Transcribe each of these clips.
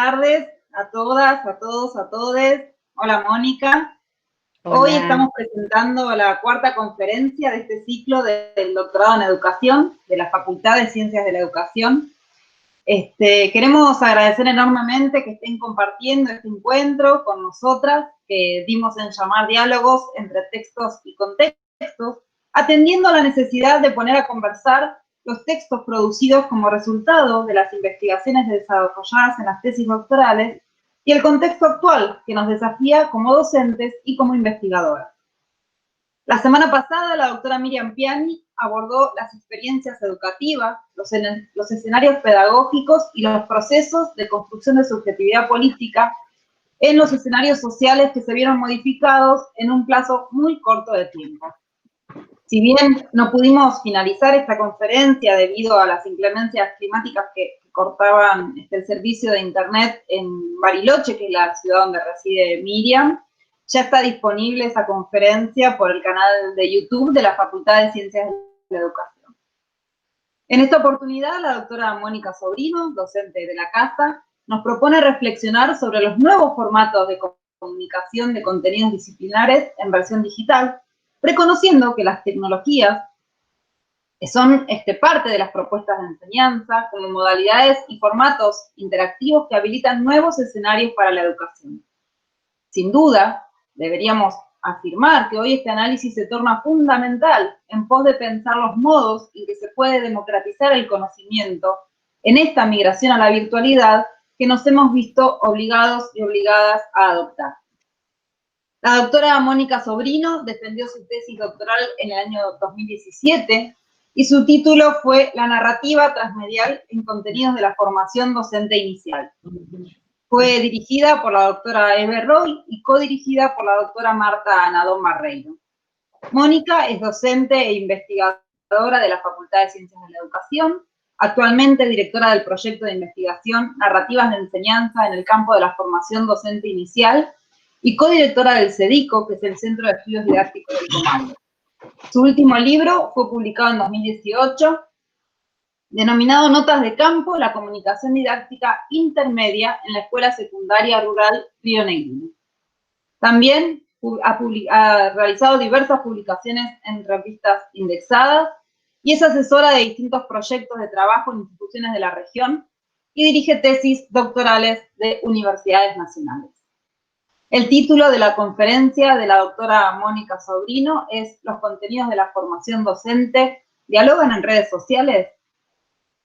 tardes a todas, a todos, a todes. Hola, Mónica. Hola. Hoy estamos presentando la cuarta conferencia de este ciclo del doctorado en educación de la Facultad de Ciencias de la Educación. Queremos agradecer enormemente que estén compartiendo este encuentro con nosotras, que dimos en llamar diálogos entre textos y contextos, atendiendo a la necesidad de poner a conversar los textos producidos como resultado de las investigaciones desarrolladas en las tesis doctorales y el contexto actual que nos desafía como docentes y como investigadoras. La semana pasada, la doctora Miriam Piani abordó las experiencias educativas, los escenarios pedagógicos y los procesos de construcción de subjetividad política en los escenarios sociales que se vieron modificados en un plazo muy corto de tiempo. Si bien no pudimos finalizar esta conferencia debido a las inclemencias climáticas que cortaban el servicio de internet en Bariloche, que es la ciudad donde reside Miriam, ya está disponible esa conferencia por el canal de YouTube de la Facultad de Ciencias de la Educación. En esta oportunidad, la doctora Mónica Sobrino, docente de la casa, nos propone reflexionar sobre los nuevos formatos de comunicación de contenidos disciplinares en versión digital, reconociendo que las tecnologías son parte de las propuestas de enseñanza como modalidades y formatos interactivos que habilitan nuevos escenarios para la educación. Sin duda, deberíamos afirmar que hoy este análisis se torna fundamental en pos de pensar los modos en que se puede democratizar el conocimiento en esta migración a la virtualidad que nos hemos visto obligados y obligadas a adoptar. La doctora Mónica Sobrino defendió su tesis doctoral en el año 2017 y su título fue La narrativa transmedial en contenidos de la formación docente inicial. Fue dirigida por la doctora Eve Roy y codirigida por la doctora Marta Anadón Barreiro. Mónica es docente e investigadora de la Facultad de Ciencias de la Educación, actualmente directora del proyecto de investigación Narrativas de Enseñanza en el campo de la formación docente inicial y codirectora del CEDICO, que es el Centro de Estudios Didácticos del Comando. Su último libro fue publicado en 2018, denominado Notas de Campo, la comunicación didáctica intermedia en la Escuela Secundaria Rural Río Negro. También ha realizado diversas publicaciones en revistas indexadas y es asesora de distintos proyectos de trabajo en instituciones de la región y dirige tesis doctorales de universidades nacionales. El título de la conferencia de la doctora Mónica Sobrino es ¿Los contenidos de la formación docente dialogan en redes sociales?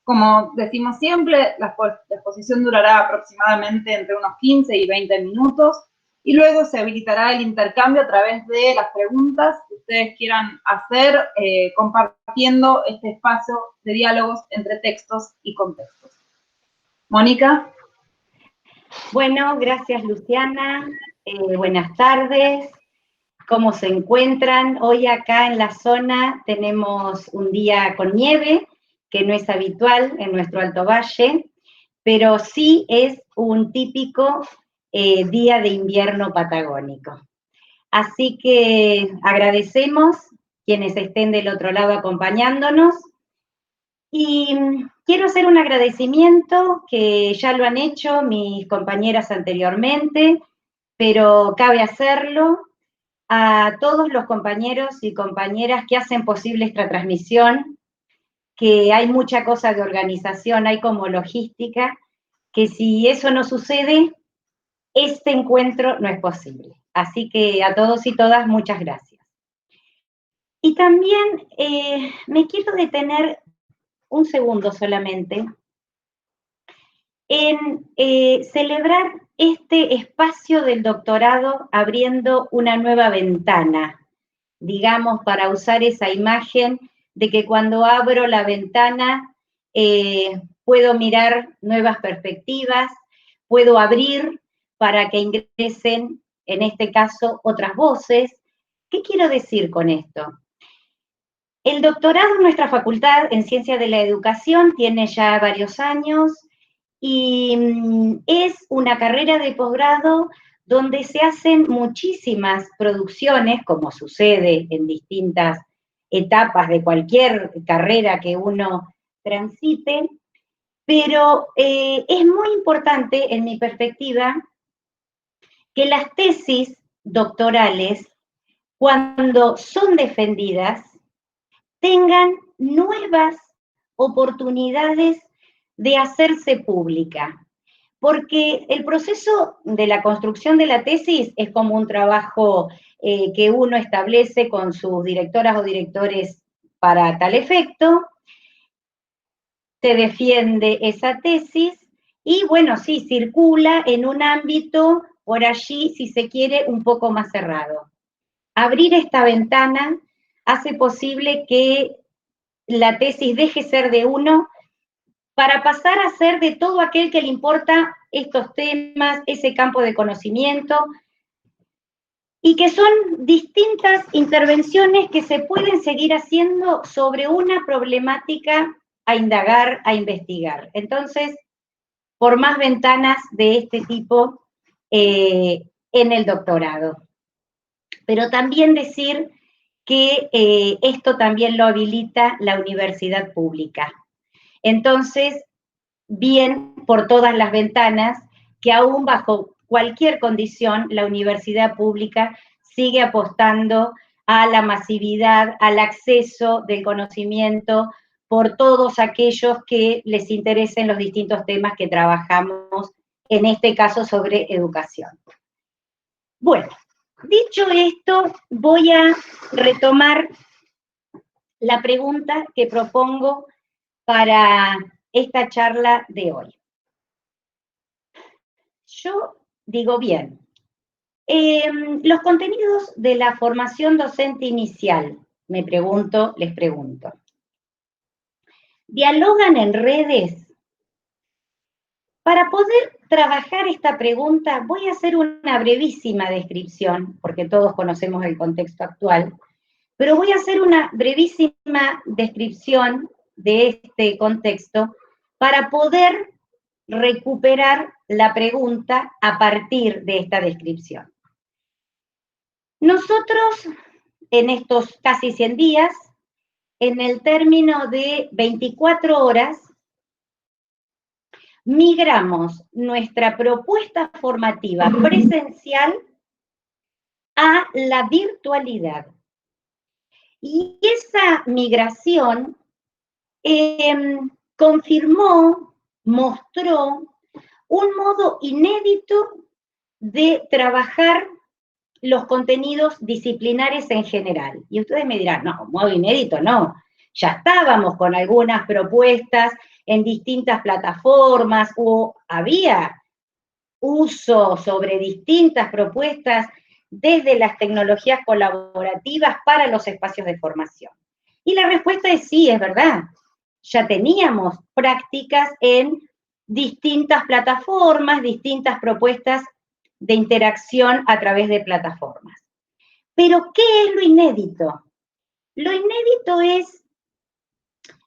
Como decimos siempre, la exposición durará aproximadamente entre unos 15 y 20 minutos y luego se habilitará el intercambio a través de las preguntas que ustedes quieran hacer, compartiendo este espacio de diálogos entre textos y contextos. Mónica. Bueno, gracias Luciana. Buenas tardes. ¿Cómo se encuentran? Hoy acá en la zona tenemos un día con nieve, que no es habitual en nuestro Alto Valle, pero sí es un típico día de invierno patagónico. Así que agradecemos quienes estén del otro lado acompañándonos y quiero hacer un agradecimiento que ya lo han hecho mis compañeras anteriormente, pero cabe hacerlo a todos los compañeros y compañeras que hacen posible esta transmisión, que hay mucha cosa de organización, hay como logística, que si eso no sucede, este encuentro no es posible. Así que a todos y todas, muchas gracias. Y también me quiero detener un segundo solamente en celebrar este espacio del doctorado abriendo una nueva ventana, digamos, para usar esa imagen de que cuando abro la ventana puedo mirar nuevas perspectivas, puedo abrir para que ingresen, en este caso, otras voces. ¿Qué quiero decir con esto? El doctorado en nuestra facultad en Ciencias de la Educación tiene ya varios años y es una carrera de posgrado donde se hacen muchísimas producciones, como sucede en distintas etapas de cualquier carrera que uno transite, pero es muy importante, en mi perspectiva, que las tesis doctorales, cuando son defendidas, tengan nuevas oportunidades de hacerse pública. Porque el proceso de la construcción de la tesis es como un trabajo que uno establece con sus directoras o directores para tal efecto, se defiende esa tesis y, bueno, sí, circula en un ámbito por allí, si se quiere, un poco más cerrado. Abrir esta ventana hace posible que la tesis deje ser de uno para pasar a ser de todo aquel que le importa estos temas, ese campo de conocimiento, y que son distintas intervenciones que se pueden seguir haciendo sobre una problemática a indagar, a investigar. Entonces, por más ventanas de este tipo en el doctorado. Pero también decir que esto también lo habilita la universidad pública. Entonces, bien por todas las ventanas, que aún bajo cualquier condición, la universidad pública sigue apostando a la masividad, al acceso del conocimiento por todos aquellos que les interesen los distintos temas que trabajamos, en este caso sobre educación. Bueno, dicho esto, voy a retomar la pregunta que propongo para esta charla de hoy. Yo digo bien, los contenidos de la formación docente inicial, les pregunto, ¿dialogan en redes? Para poder trabajar esta pregunta, voy a hacer una brevísima descripción, porque todos conocemos el contexto actual, pero voy a hacer una brevísima descripción de este contexto para poder recuperar la pregunta a partir de esta descripción. Nosotros, en estos casi 100 días, en el término de 24 horas, migramos nuestra propuesta formativa presencial a la virtualidad. Y esa migración confirmó, mostró un modo inédito de trabajar los contenidos disciplinares en general. Y ustedes me dirán, no, modo inédito no. Ya estábamos con algunas propuestas en distintas plataformas, o había uso sobre distintas propuestas desde las tecnologías colaborativas para los espacios de formación. Y la respuesta es sí, es verdad. Ya teníamos prácticas en distintas plataformas, distintas propuestas de interacción a través de plataformas. Pero, ¿qué es lo inédito? Lo inédito es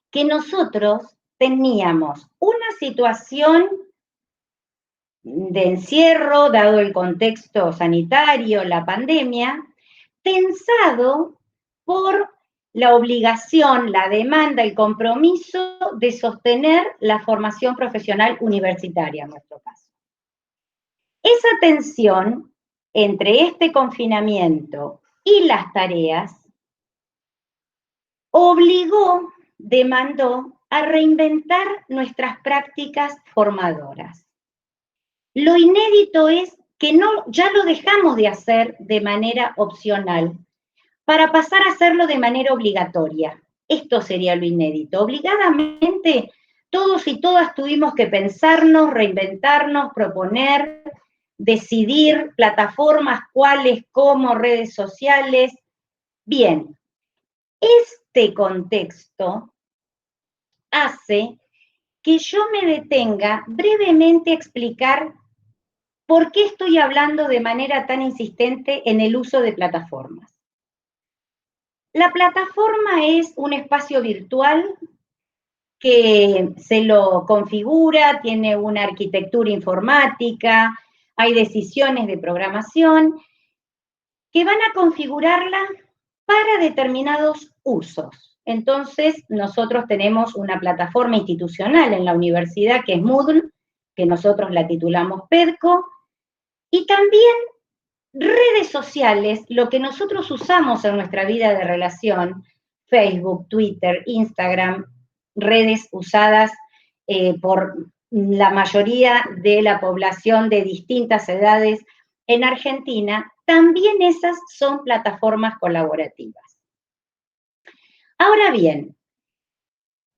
que nosotros teníamos una situación de encierro, dado el contexto sanitario, la pandemia, tensado por la obligación, la demanda, el compromiso de sostener la formación profesional universitaria, en nuestro caso. Esa tensión entre este confinamiento y las tareas obligó, demandó a reinventar nuestras prácticas formadoras. Lo inédito es que ya lo dejamos de hacer de manera opcional para pasar a hacerlo de manera obligatoria. Esto sería lo inédito. Obligadamente, todos y todas tuvimos que pensarnos, reinventarnos, proponer, decidir plataformas, cuáles, cómo, redes sociales. Bien, este contexto hace que yo me detenga brevemente a explicar por qué estoy hablando de manera tan insistente en el uso de plataformas. La plataforma es un espacio virtual que se lo configura, tiene una arquitectura informática, hay decisiones de programación que van a configurarla para determinados usos. Entonces, nosotros tenemos una plataforma institucional en la universidad que es Moodle, que nosotros la titulamos PEDCO, y también redes sociales, lo que nosotros usamos en nuestra vida de relación, Facebook, Twitter, Instagram, redes usadas por la mayoría de la población de distintas edades en Argentina, también esas son plataformas colaborativas. Ahora bien,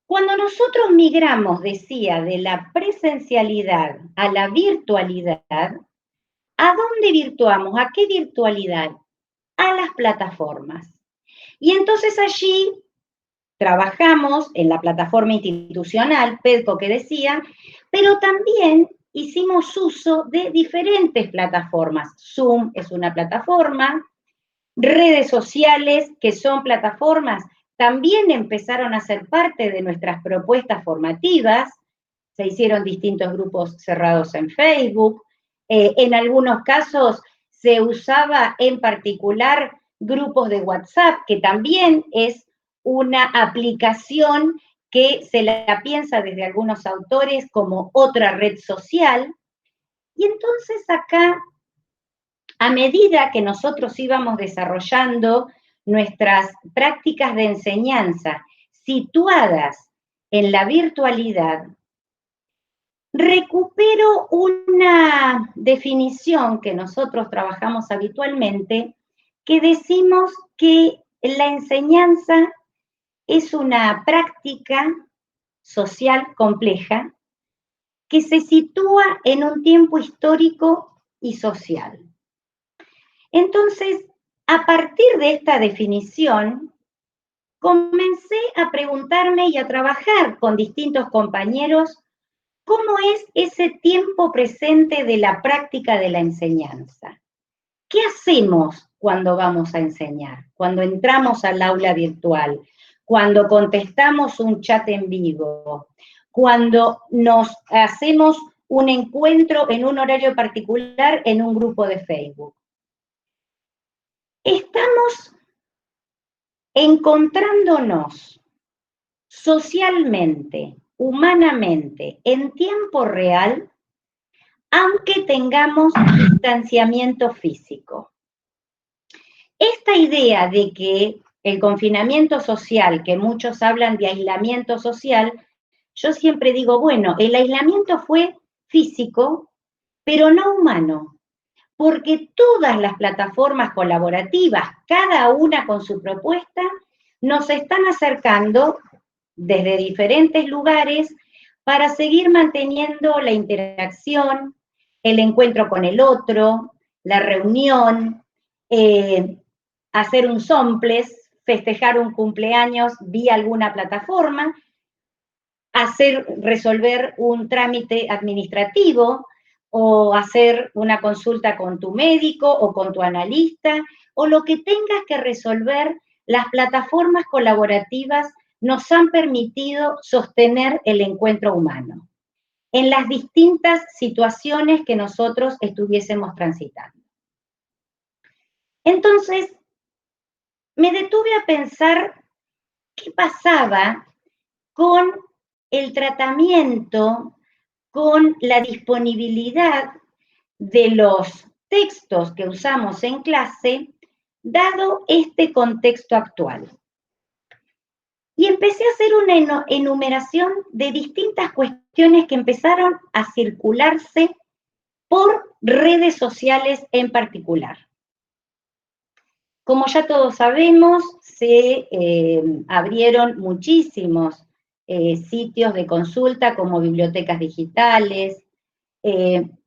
cuando nosotros migramos, decía, de la presencialidad a la virtualidad, ¿a dónde virtuamos? ¿A qué virtualidad? A las plataformas. Y entonces allí trabajamos en la plataforma institucional, PEDCO que decía, pero también hicimos uso de diferentes plataformas. Zoom es una plataforma, redes sociales que son plataformas, también empezaron a ser parte de nuestras propuestas formativas, se hicieron distintos grupos cerrados en Facebook, en algunos casos se usaba en particular grupos de WhatsApp, que también es una aplicación que se la piensa desde algunos autores como otra red social. Y entonces acá, a medida que nosotros íbamos desarrollando nuestras prácticas de enseñanza situadas en la virtualidad, recupero una definición que nosotros trabajamos habitualmente, que decimos que la enseñanza es una práctica social compleja que se sitúa en un tiempo histórico y social. Entonces, a partir de esta definición, comencé a preguntarme y a trabajar con distintos compañeros cómo es ese tiempo presente de la práctica de la enseñanza. ¿Qué hacemos cuando vamos a enseñar? Cuando entramos al aula virtual, cuando contestamos un chat en vivo, cuando nos hacemos un encuentro en un horario particular en un grupo de Facebook. Estamos encontrándonos socialmente, humanamente, en tiempo real, aunque tengamos distanciamiento físico. Esta idea de que el confinamiento social, que muchos hablan de aislamiento social, yo siempre digo, bueno, el aislamiento fue físico, pero no humano, porque todas las plataformas colaborativas, cada una con su propuesta, nos están acercando desde diferentes lugares para seguir manteniendo la interacción, el encuentro con el otro, la reunión, hacer un somples, festejar un cumpleaños vía alguna plataforma, resolver un trámite administrativo, o hacer una consulta con tu médico o con tu analista, o lo que tengas que resolver, las plataformas colaborativas nos han permitido sostener el encuentro humano en las distintas situaciones que nosotros estuviésemos transitando. Entonces, me detuve a pensar qué pasaba con el tratamiento, con la disponibilidad de los textos que usamos en clase, dado este contexto actual. Y empecé a hacer una enumeración de distintas cuestiones que empezaron a circularse por redes sociales en particular. Como ya todos sabemos, se abrieron muchísimos sitios de consulta como bibliotecas digitales,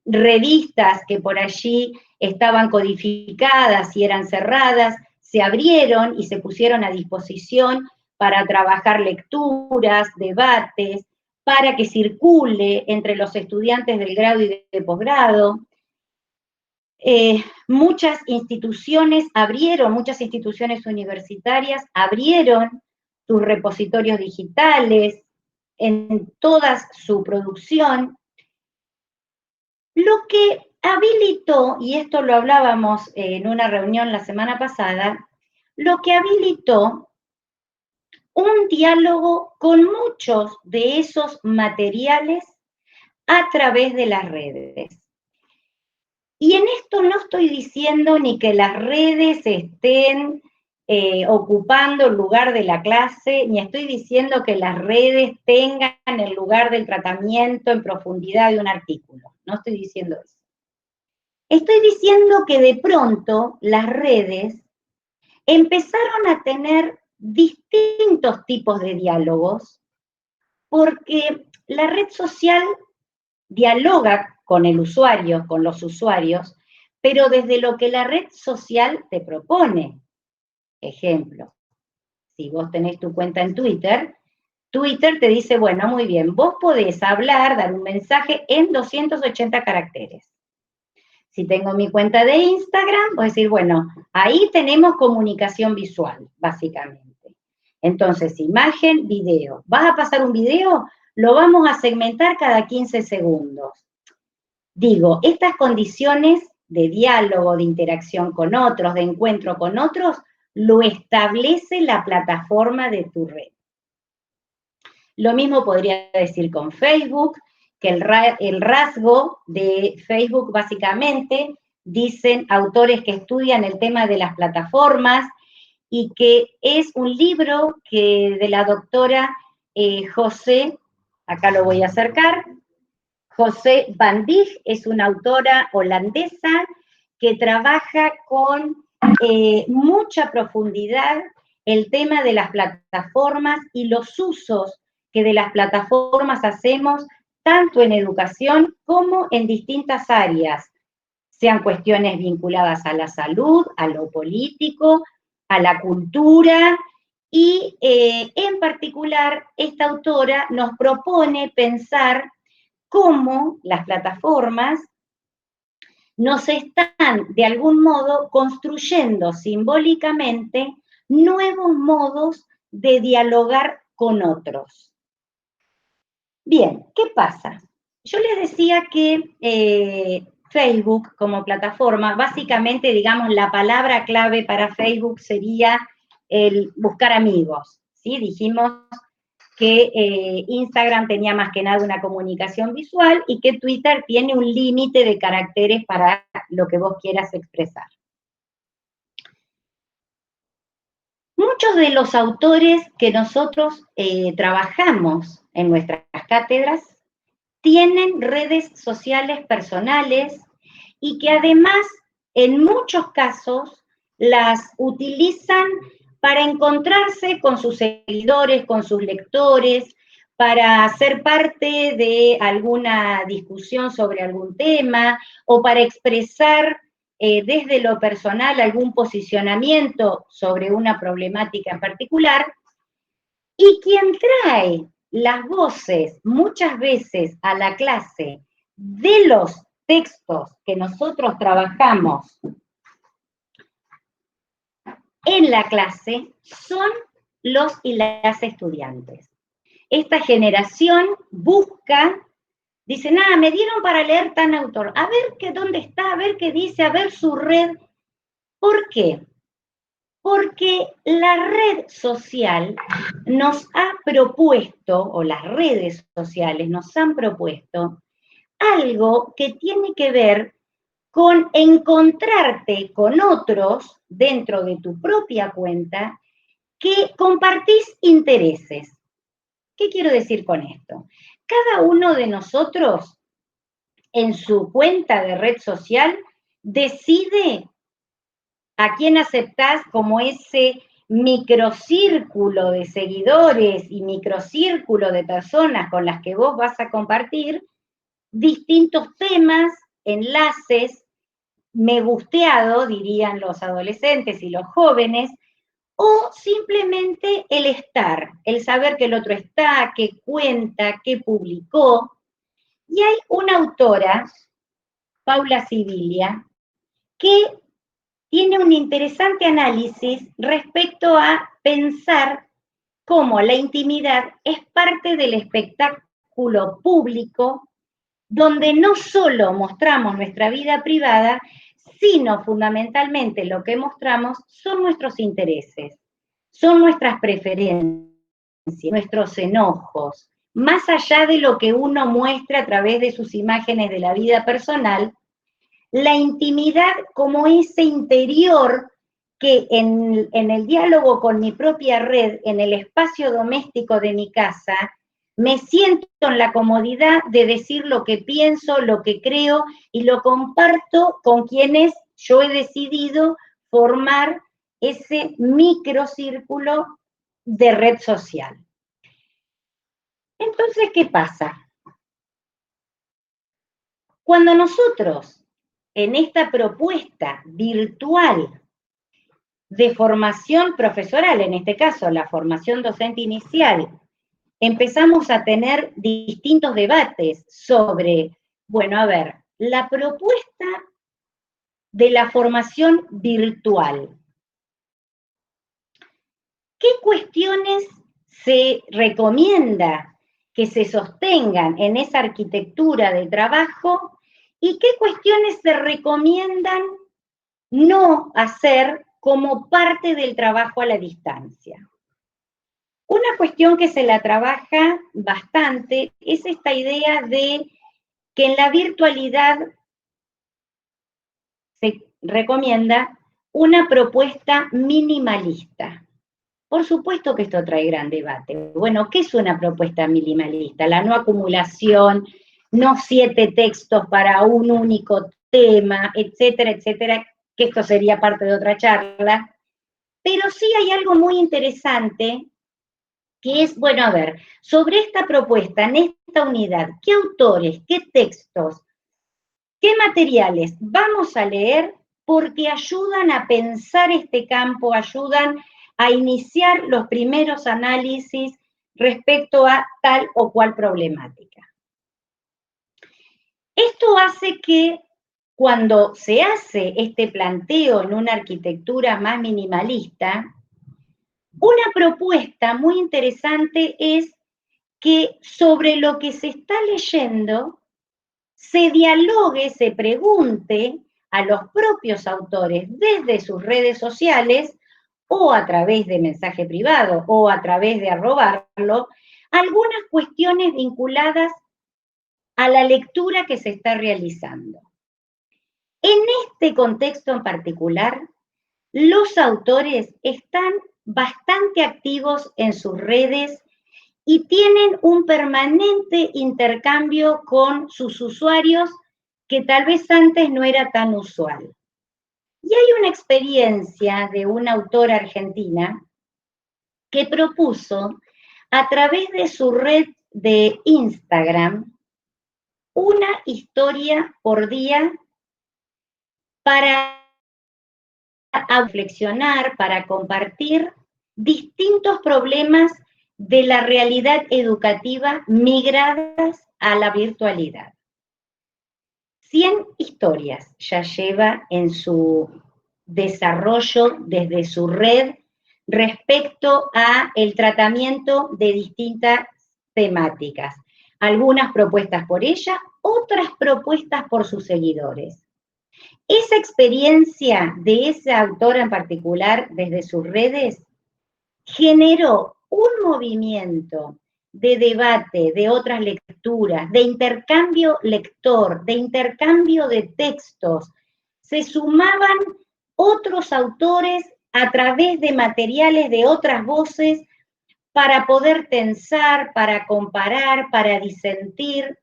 revistas que por allí estaban codificadas y eran cerradas, se abrieron y se pusieron a disposición para trabajar lecturas, debates, para que circule entre los estudiantes del grado y de posgrado. Muchas instituciones abrieron, muchas instituciones universitarias abrieron sus repositorios digitales en toda su producción. Lo que habilitó, y esto lo hablábamos en una reunión la semana pasada, lo que habilitó un diálogo con muchos de esos materiales a través de las redes. Y en esto no estoy diciendo ni que las redes estén ocupando el lugar de la clase, ni estoy diciendo que las redes tengan el lugar del tratamiento en profundidad de un artículo. No estoy diciendo eso. Estoy diciendo que de pronto las redes empezaron a tener distintos tipos de diálogos, porque la red social dialoga con el usuario, con los usuarios, pero desde lo que la red social te propone. Ejemplo, si vos tenés tu cuenta en Twitter, Twitter te dice, bueno, muy bien, vos podés hablar, dar un mensaje en 280 caracteres. Si tengo mi cuenta de Instagram, voy a decir, bueno, ahí tenemos comunicación visual, básicamente. Entonces, imagen, video. ¿Vas a pasar un video? Lo vamos a segmentar cada 15 segundos. Digo, estas condiciones de diálogo, de interacción con otros, de encuentro con otros, lo establece la plataforma de tu red. Lo mismo podría decir con Facebook, que el rasgo de Facebook básicamente, dicen autores que estudian el tema de las plataformas, y que es un libro que de la doctora José, acá lo voy a acercar, José van Dijk, es una autora holandesa que trabaja con mucha profundidad el tema de las plataformas y los usos que de las plataformas hacemos tanto en educación como en distintas áreas, sean cuestiones vinculadas a la salud, a lo político, a la cultura, y en particular esta autora nos propone pensar cómo las plataformas nos están de algún modo construyendo simbólicamente nuevos modos de dialogar con otros. Bien, ¿qué pasa? Yo les decía que Facebook como plataforma, básicamente, digamos, la palabra clave para Facebook sería el buscar amigos, ¿sí? Dijimos que Instagram tenía más que nada una comunicación visual y que Twitter tiene un límite de caracteres para lo que vos quieras expresar. Muchos de los autores que nosotros trabajamos en nuestras cátedras tienen redes sociales personales y que además, en muchos casos, las utilizan para encontrarse con sus seguidores, con sus lectores, para ser parte de alguna discusión sobre algún tema o para expresar desde lo personal algún posicionamiento sobre una problemática en particular. Y quien trae las voces muchas veces a la clase de los textos que nosotros trabajamos en la clase son los y las estudiantes. Esta generación busca, dice, nada, me dieron para leer tan autor, a ver qué dónde está, a ver qué dice, a ver su red. ¿Por qué? Porque la red social nos ha propuesto, o las redes sociales nos han propuesto, algo que tiene que ver con encontrarte con otros dentro de tu propia cuenta que compartís intereses. ¿Qué quiero decir con esto? Cada uno de nosotros en su cuenta de red social decide a quién aceptás como ese microcírculo de seguidores y microcírculo de personas con las que vos vas a compartir distintos temas, enlaces, me gusteado, dirían los adolescentes y los jóvenes, o simplemente el estar, el saber que el otro está, que cuenta, que publicó. Y hay una autora, Paula Sibilia, que tiene un interesante análisis respecto a pensar cómo la intimidad es parte del espectáculo público, donde no solo mostramos nuestra vida privada, sino fundamentalmente lo que mostramos son nuestros intereses, son nuestras preferencias, nuestros enojos, más allá de lo que uno muestra a través de sus imágenes de la vida personal, la intimidad como ese interior que en el diálogo con mi propia red, en el espacio doméstico de mi casa, me siento en la comodidad de decir lo que pienso, lo que creo, y lo comparto con quienes yo he decidido formar ese microcírculo de red social. Entonces, ¿qué pasa? Cuando nosotros, en esta propuesta virtual de formación profesoral, en este caso la formación docente inicial, empezamos a tener distintos debates sobre, bueno, a ver, la propuesta de la formación virtual. ¿Qué cuestiones se recomienda que se sostengan en esa arquitectura de trabajo y qué cuestiones se recomiendan no hacer como parte del trabajo a la distancia? Una cuestión que se la trabaja bastante es esta idea de que en la virtualidad se recomienda una propuesta minimalista. Por supuesto que esto trae gran debate. Bueno, ¿qué es una propuesta minimalista? La no acumulación, no 7 textos para un único tema, etcétera, etcétera, que esto sería parte de otra charla. Pero sí hay algo muy interesante, que es, bueno, a ver, sobre esta propuesta, en esta unidad, ¿qué autores, qué textos, qué materiales vamos a leer? Porque ayudan a pensar este campo, ayudan a iniciar los primeros análisis respecto a tal o cual problemática. Esto hace que cuando se hace este planteo en una arquitectura más minimalista, una propuesta muy interesante es que sobre lo que se está leyendo se dialogue, se pregunte a los propios autores desde sus redes sociales o a través de mensaje privado o a través de arrobarlo, algunas cuestiones vinculadas a la lectura que se está realizando. En este contexto en particular, los autores están bastante activos en sus redes y tienen un permanente intercambio con sus usuarios que tal vez antes no era tan usual. Y hay una experiencia de una autora argentina que propuso a través de su red de Instagram una historia por día para reflexionar, para compartir distintos problemas de la realidad educativa migradas a la virtualidad. 100 historias ya lleva en su desarrollo desde su red respecto a el tratamiento de distintas temáticas. Algunas propuestas por ella, otras propuestas por sus seguidores. Esa experiencia de esa autora en particular desde sus redes generó un movimiento de debate, de otras lecturas, de intercambio lector, de intercambio de textos. Se sumaban otros autores a través de materiales de otras voces para poder tensar, para comparar, para disentir,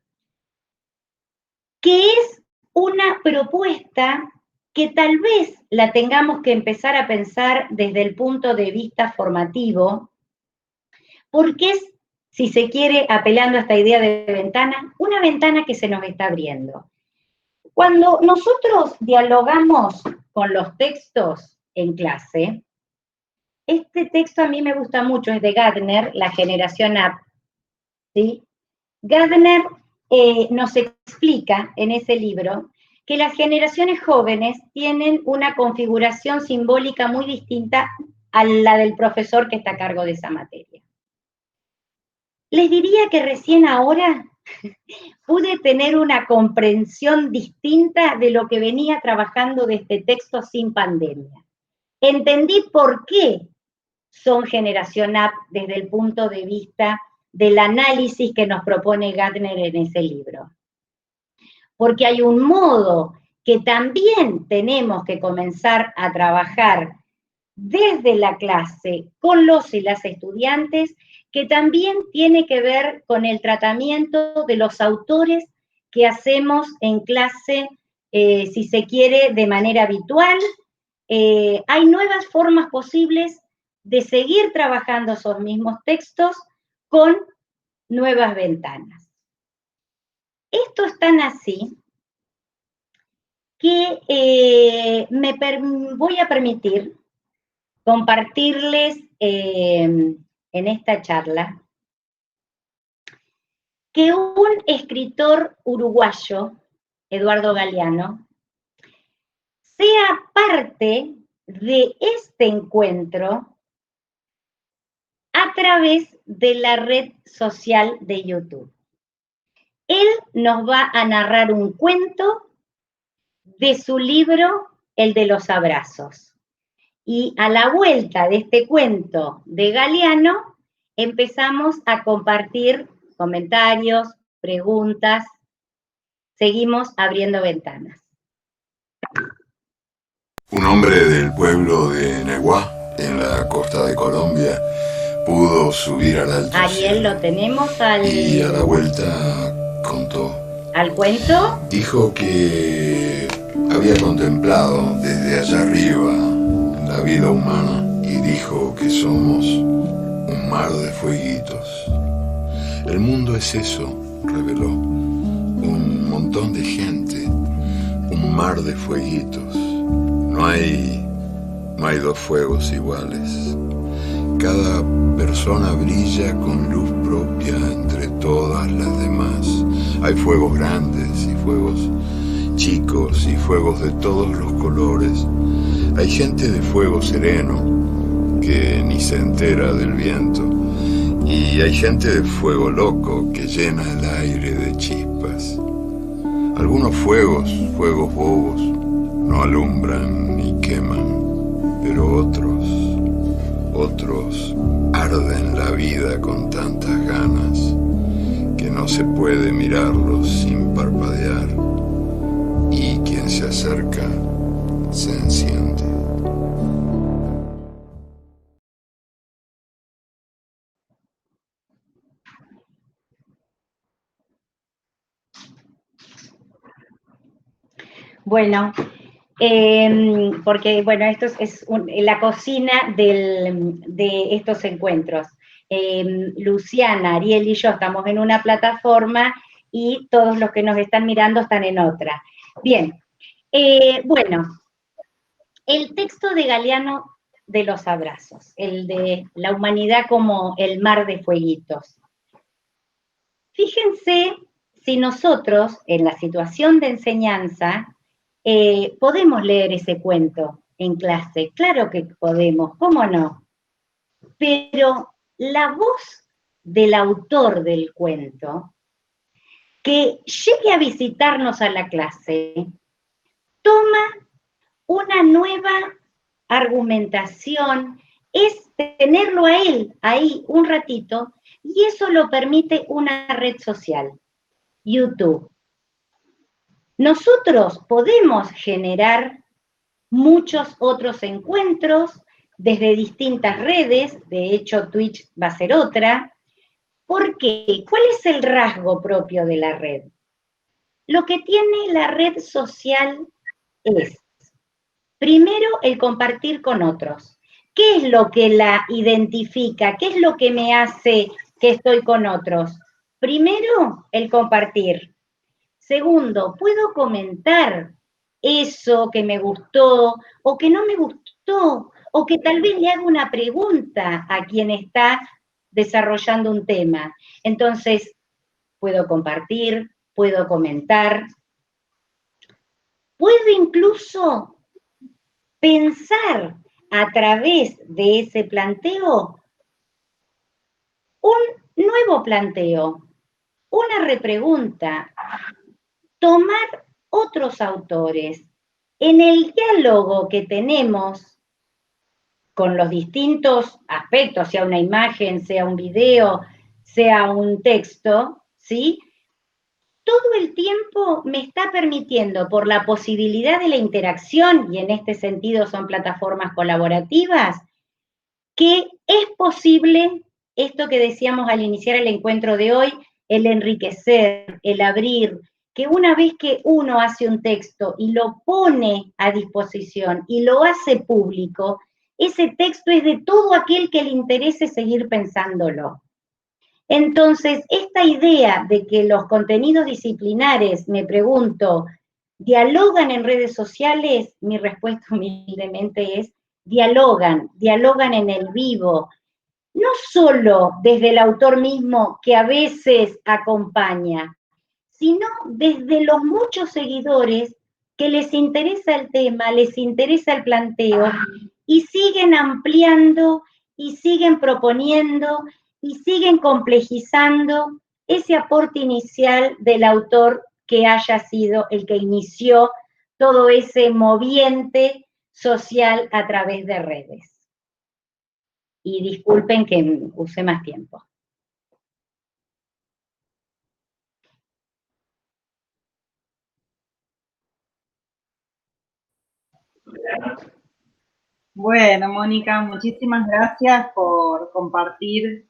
que es una propuesta que tal vez la tengamos que empezar a pensar desde el punto de vista formativo, porque es, si se quiere, apelando a esta idea de ventana, una ventana que se nos está abriendo. Cuando nosotros dialogamos con los textos en clase, este texto a mí me gusta mucho, es de Gardner, La generación App, ¿sí? Gardner nos explica en ese libro que las generaciones jóvenes tienen una configuración simbólica muy distinta a la del profesor que está a cargo de esa materia. Les diría que recién ahora pude tener una comprensión distinta de lo que venía trabajando de este texto sin pandemia. Entendí por qué son generación app desde el punto de vista del análisis que nos propone Gardner en ese libro. Porque hay un modo que también tenemos que comenzar a trabajar desde la clase con los y las estudiantes, que también tiene que ver con el tratamiento de los autores que hacemos en clase, si se quiere, de manera habitual. Hay nuevas formas posibles de seguir trabajando esos mismos textos con nuevas ventanas. Esto es tan así que voy a permitir compartirles en esta charla que un escritor uruguayo, Eduardo Galeano, sea parte de este encuentro a través de la red social de YouTube. Él nos va a narrar un cuento de su libro, El de los abrazos. Y a la vuelta de este cuento de Galeano, empezamos a compartir comentarios, preguntas, seguimos abriendo ventanas. Un hombre del pueblo de Neguá, en la costa de Colombia, pudo subir al alto Ariel, cielo, lo tenemos y a la vuelta contó. ¿Al cuento? Dijo que había contemplado desde allá arriba la vida humana y dijo que somos un mar de fueguitos. El mundo es eso, reveló, un montón de gente, un mar de fueguitos. No hay dos fuegos iguales. Cada persona brilla con luz propia entre todas las demás. Hay fuegos grandes y fuegos chicos y fuegos de todos los colores. Hay gente de fuego sereno que ni se entera del viento. Y hay gente de fuego loco que llena el aire de chispas. Algunos fuegos bobos, no alumbran ni queman, pero otros arden la vida con tantas ganas que no se puede mirarlos sin parpadear, y quien se acerca se enciende. Bueno, porque bueno, esto es la cocina de estos encuentros. Luciana, Ariel y yo estamos en una plataforma y todos los que nos están mirando están en otra. Bien, bueno, el texto de Galeano de los abrazos, el de la humanidad como el mar de fueguitos. Fíjense si nosotros, en la situación de enseñanza, podemos leer ese cuento en clase. Claro que podemos, ¿cómo no? Pero la voz del autor del cuento, que llegue a visitarnos a la clase, toma una nueva argumentación, es tenerlo a él ahí un ratito, y eso lo permite una red social, YouTube. Nosotros podemos generar muchos otros encuentros desde distintas redes, de hecho Twitch va a ser otra. ¿Por qué? ¿Cuál es el rasgo propio de la red? Lo que tiene la red social es, primero, el compartir con otros. ¿Qué es lo que la identifica? ¿Qué es lo que me hace que estoy con otros? Primero, el compartir. Segundo, puedo comentar eso que me gustó o que no me gustó, o que tal vez le haga una pregunta a quien está desarrollando un tema. Entonces, puedo compartir, puedo comentar, puedo incluso pensar a través de ese planteo un nuevo planteo, una repregunta, tomar otros autores. En el diálogo que tenemos con los distintos aspectos, sea una imagen, sea un video, sea un texto, ¿sí? Todo el tiempo me está permitiendo, por la posibilidad de la interacción, y en este sentido son plataformas colaborativas, que es posible esto que decíamos al iniciar el encuentro de hoy, el enriquecer, el abrir, que una vez que uno hace un texto y lo pone a disposición y lo hace público, ese texto es de todo aquel que le interese seguir pensándolo. Entonces, esta idea de que los contenidos disciplinares, me pregunto, ¿dialogan en redes sociales? Mi respuesta humildemente es, dialogan en el vivo, no solo desde el autor mismo que a veces acompaña, sino desde los muchos seguidores que les interesa el tema, les interesa el planteo, y siguen ampliando, y siguen proponiendo, y siguen complejizando ese aporte inicial del autor que haya sido el que inició todo ese moviente social a través de redes. Y disculpen que use más tiempo. Bueno, Mónica, muchísimas gracias por compartir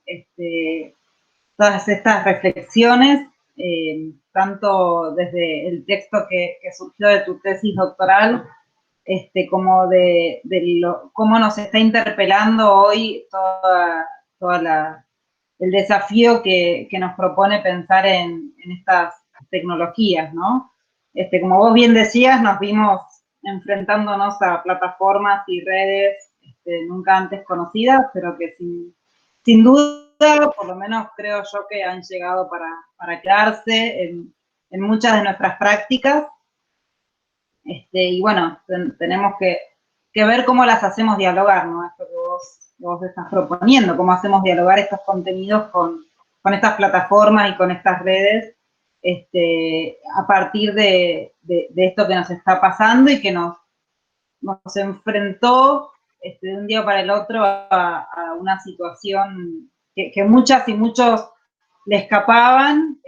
todas estas reflexiones, tanto desde el texto que surgió de tu tesis doctoral, como de cómo nos está interpelando hoy el desafío que nos propone pensar en estas tecnologías, ¿no? Como vos bien decías, nos vimos enfrentándonos a plataformas y redes nunca antes conocidas, pero que sin duda, por lo menos creo yo que han llegado para quedarse en muchas de nuestras prácticas. Y bueno, tenemos que ver cómo las hacemos dialogar, ¿no? Esto que vos estás proponiendo, cómo hacemos dialogar estos contenidos con estas plataformas y con estas redes, a partir de esto que nos está pasando y que nos enfrentó de un día para el otro a una situación que muchas y muchos le escapaban,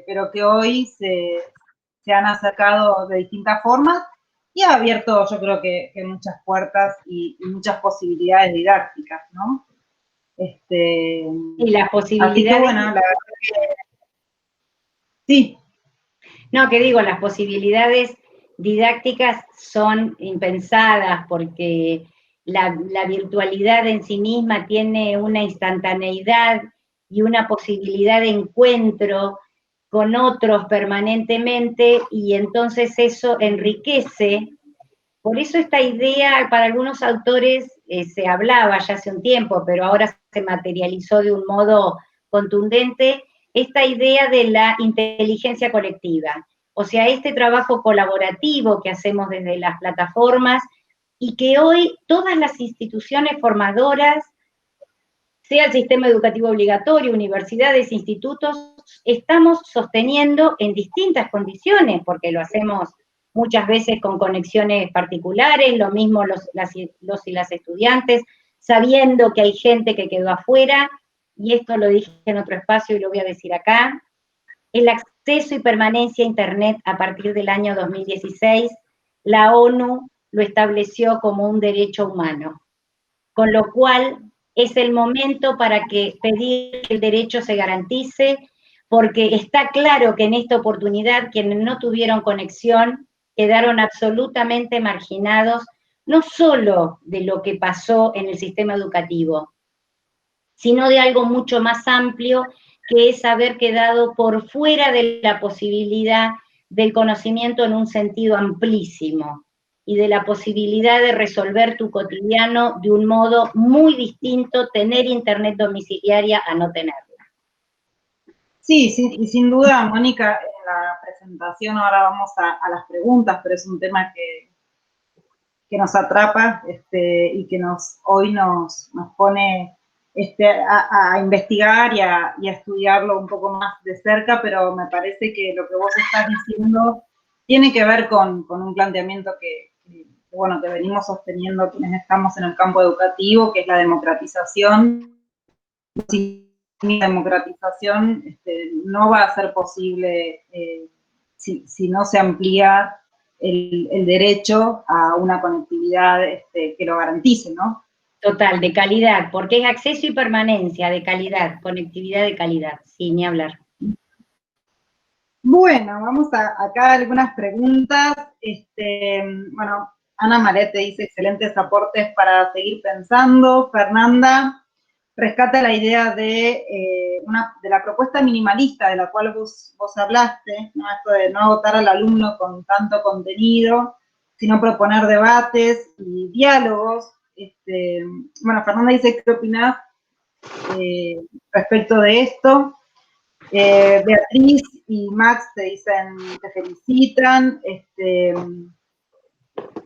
pero que hoy se han acercado de distintas formas y ha abierto, yo creo que muchas puertas y muchas posibilidades didácticas, ¿no? Y las posibilidades... Así que bueno, la verdad que... Sí. No, que digo, las posibilidades didácticas son impensadas porque la virtualidad en sí misma tiene una instantaneidad y una posibilidad de encuentro con otros permanentemente, y entonces eso enriquece. Por eso esta idea, para algunos autores se hablaba ya hace un tiempo, pero ahora se materializó de un modo contundente, esta idea de la inteligencia colectiva. O sea, este trabajo colaborativo que hacemos desde las plataformas y que hoy todas las instituciones formadoras, sea el sistema educativo obligatorio, universidades, institutos, estamos sosteniendo en distintas condiciones, porque lo hacemos muchas veces con conexiones particulares, lo mismo los y las estudiantes, sabiendo que hay gente que quedó afuera, y esto lo dije en otro espacio y lo voy a decir acá, el acceso y permanencia a Internet a partir del año 2016, la ONU lo estableció como un derecho humano, con lo cual es el momento para que pedir que el derecho se garantice, porque está claro que en esta oportunidad quienes no tuvieron conexión quedaron absolutamente marginados, no solo de lo que pasó en el sistema educativo, sino de algo mucho más amplio, que es haber quedado por fuera de la posibilidad del conocimiento en un sentido amplísimo, y de la posibilidad de resolver tu cotidiano de un modo muy distinto, tener internet domiciliaria a no tenerla. Sí, y sin duda, Mónica, en la presentación ahora vamos a las preguntas, pero es un tema que nos atrapa y que hoy nos pone a investigar y a estudiarlo un poco más de cerca, pero me parece que lo que vos estás diciendo tiene que ver con un planteamiento que bueno, que venimos sosteniendo quienes estamos en el campo educativo, que es la democratización. Sin democratización no va a ser posible si no se amplía el derecho a una conectividad que lo garantice, ¿no? Total, de calidad, porque es acceso y permanencia, de calidad, conectividad de calidad, sí, ni hablar. Bueno, vamos acá a algunas preguntas. Bueno, Ana Maret te dice excelentes aportes para seguir pensando. Fernanda rescata la idea de la propuesta minimalista de la cual vos hablaste, ¿no? Esto de no agotar al alumno con tanto contenido, sino proponer debates y diálogos. Bueno, Fernanda dice, ¿qué opinás respecto de esto? Beatriz y Max te dicen, te felicitan,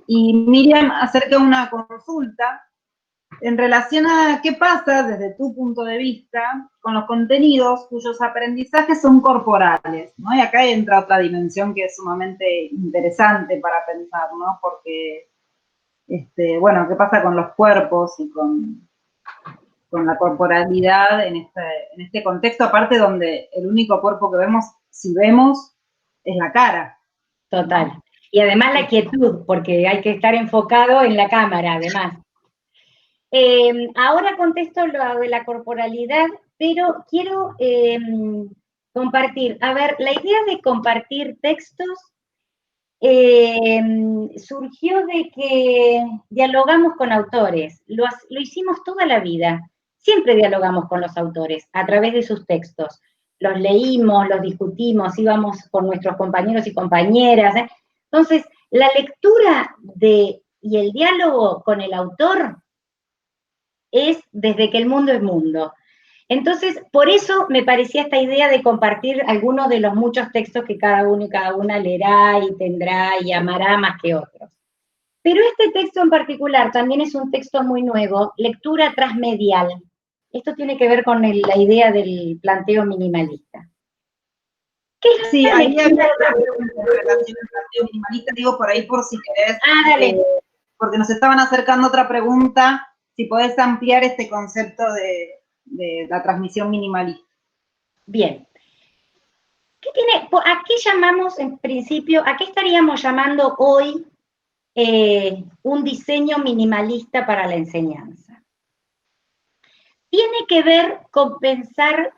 y Miriam acerca una consulta en relación a qué pasa desde tu punto de vista con los contenidos cuyos aprendizajes son corporales, ¿no? Y acá entra otra dimensión que es sumamente interesante para pensar, ¿no? Porque, bueno, ¿qué pasa con los cuerpos y con la corporalidad en este contexto, aparte donde el único cuerpo que vemos, si vemos, es la cara? Total. Y además la quietud, porque hay que estar enfocado en la cámara, además. Ahora contesto lo de la corporalidad, pero quiero compartir. A ver, la idea de compartir textos surgió de que dialogamos con autores. Lo hicimos toda la vida. Siempre dialogamos con los autores a través de sus textos. Los leímos, los discutimos, íbamos con nuestros compañeros y compañeras. Entonces, la lectura y el diálogo con el autor es desde que el mundo es mundo. Entonces, por eso me parecía esta idea de compartir algunos de los muchos textos que cada uno y cada una leerá y tendrá y amará más que otros. Pero este texto en particular también es un texto muy nuevo, lectura transmedial. Esto tiene que ver con la idea del planteo minimalista. ¿Qué es sí, ahí había otra pregunta en relación al planteo minimalista, digo por ahí por si querés, dale. Porque nos estaban acercando otra pregunta, si podés ampliar este concepto de la transmisión minimalista. Bien. ¿A qué llamamos en principio, a qué estaríamos llamando hoy un diseño minimalista para la enseñanza? Tiene que ver con pensar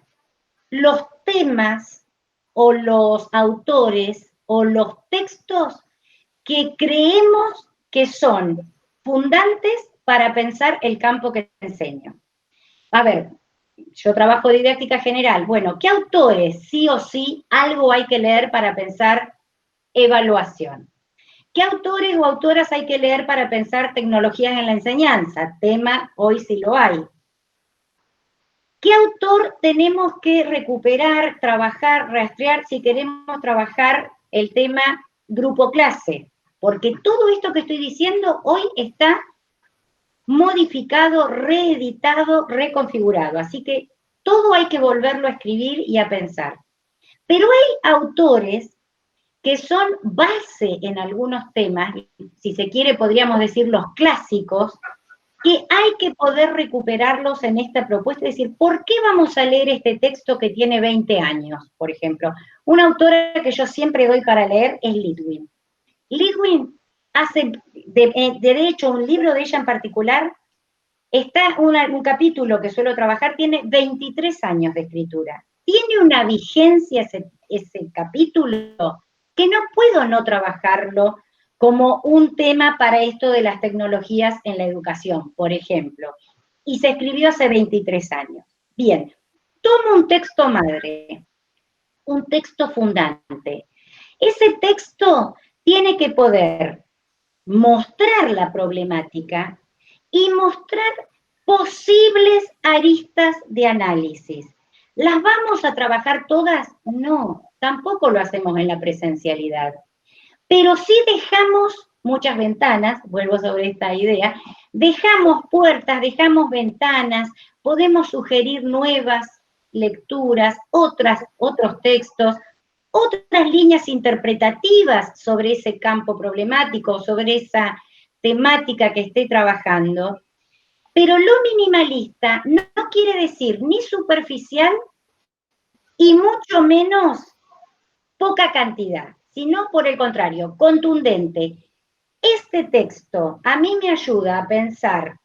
los temas o los autores o los textos que creemos que son fundantes para pensar el campo que enseño. A ver, yo trabajo didáctica general. Bueno, ¿qué autores sí o sí algo hay que leer para pensar evaluación? ¿Qué autores o autoras hay que leer para pensar tecnologías en la enseñanza? Tema, hoy sí lo hay. ¿Qué autor tenemos que recuperar, trabajar, rastrear si queremos trabajar el tema grupo clase? Porque todo esto que estoy diciendo hoy está modificado, reeditado, reconfigurado. Así que todo hay que volverlo a escribir y a pensar. Pero hay autores que son base en algunos temas, si se quiere podríamos decir los clásicos, que hay que poder recuperarlos en esta propuesta, es decir, ¿por qué vamos a leer este texto que tiene 20 años, por ejemplo? Una autora que yo siempre doy para leer es Lidwin. Lidwin hace, de hecho, un libro de ella en particular, está un capítulo que suelo trabajar, tiene 23 años de escritura. Tiene una vigencia ese capítulo que no puedo no trabajarlo como un tema para esto de las tecnologías en la educación, por ejemplo. Y se escribió hace 23 años. Bien, tomo un texto madre, un texto fundante. Ese texto tiene que poder mostrar la problemática y mostrar posibles aristas de análisis. ¿Las vamos a trabajar todas? No, tampoco lo hacemos en la presencialidad. Pero sí dejamos muchas ventanas, vuelvo sobre esta idea, dejamos puertas, dejamos ventanas, podemos sugerir nuevas lecturas, otros textos, otras líneas interpretativas sobre ese campo problemático, sobre esa temática que esté trabajando, pero lo minimalista no quiere decir ni superficial y mucho menos poca cantidad, sino por el contrario, contundente. Este texto a mí me ayuda a pensar,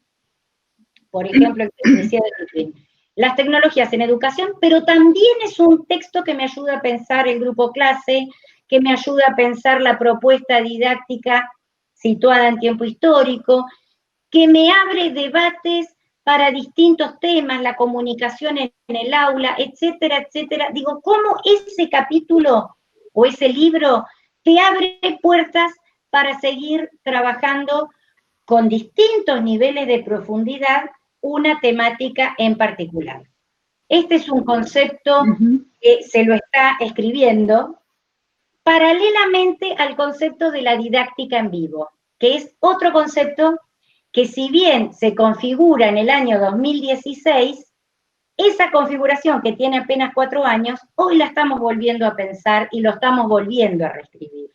por ejemplo, el que decía de Ludwig, las tecnologías en educación, pero también es un texto que me ayuda a pensar el grupo clase, que me ayuda a pensar la propuesta didáctica situada en tiempo histórico, que me abre debates para distintos temas, la comunicación en el aula, etcétera, etcétera. Digo, ¿cómo ese capítulo o ese libro te abre puertas para seguir trabajando con distintos niveles de profundidad una temática en particular? Este es un concepto que se lo está escribiendo paralelamente al concepto de la didáctica en vivo, que es otro concepto que si bien se configura en el año 2016, esa configuración que tiene apenas 4 años, hoy la estamos volviendo a pensar y lo estamos volviendo a reescribir.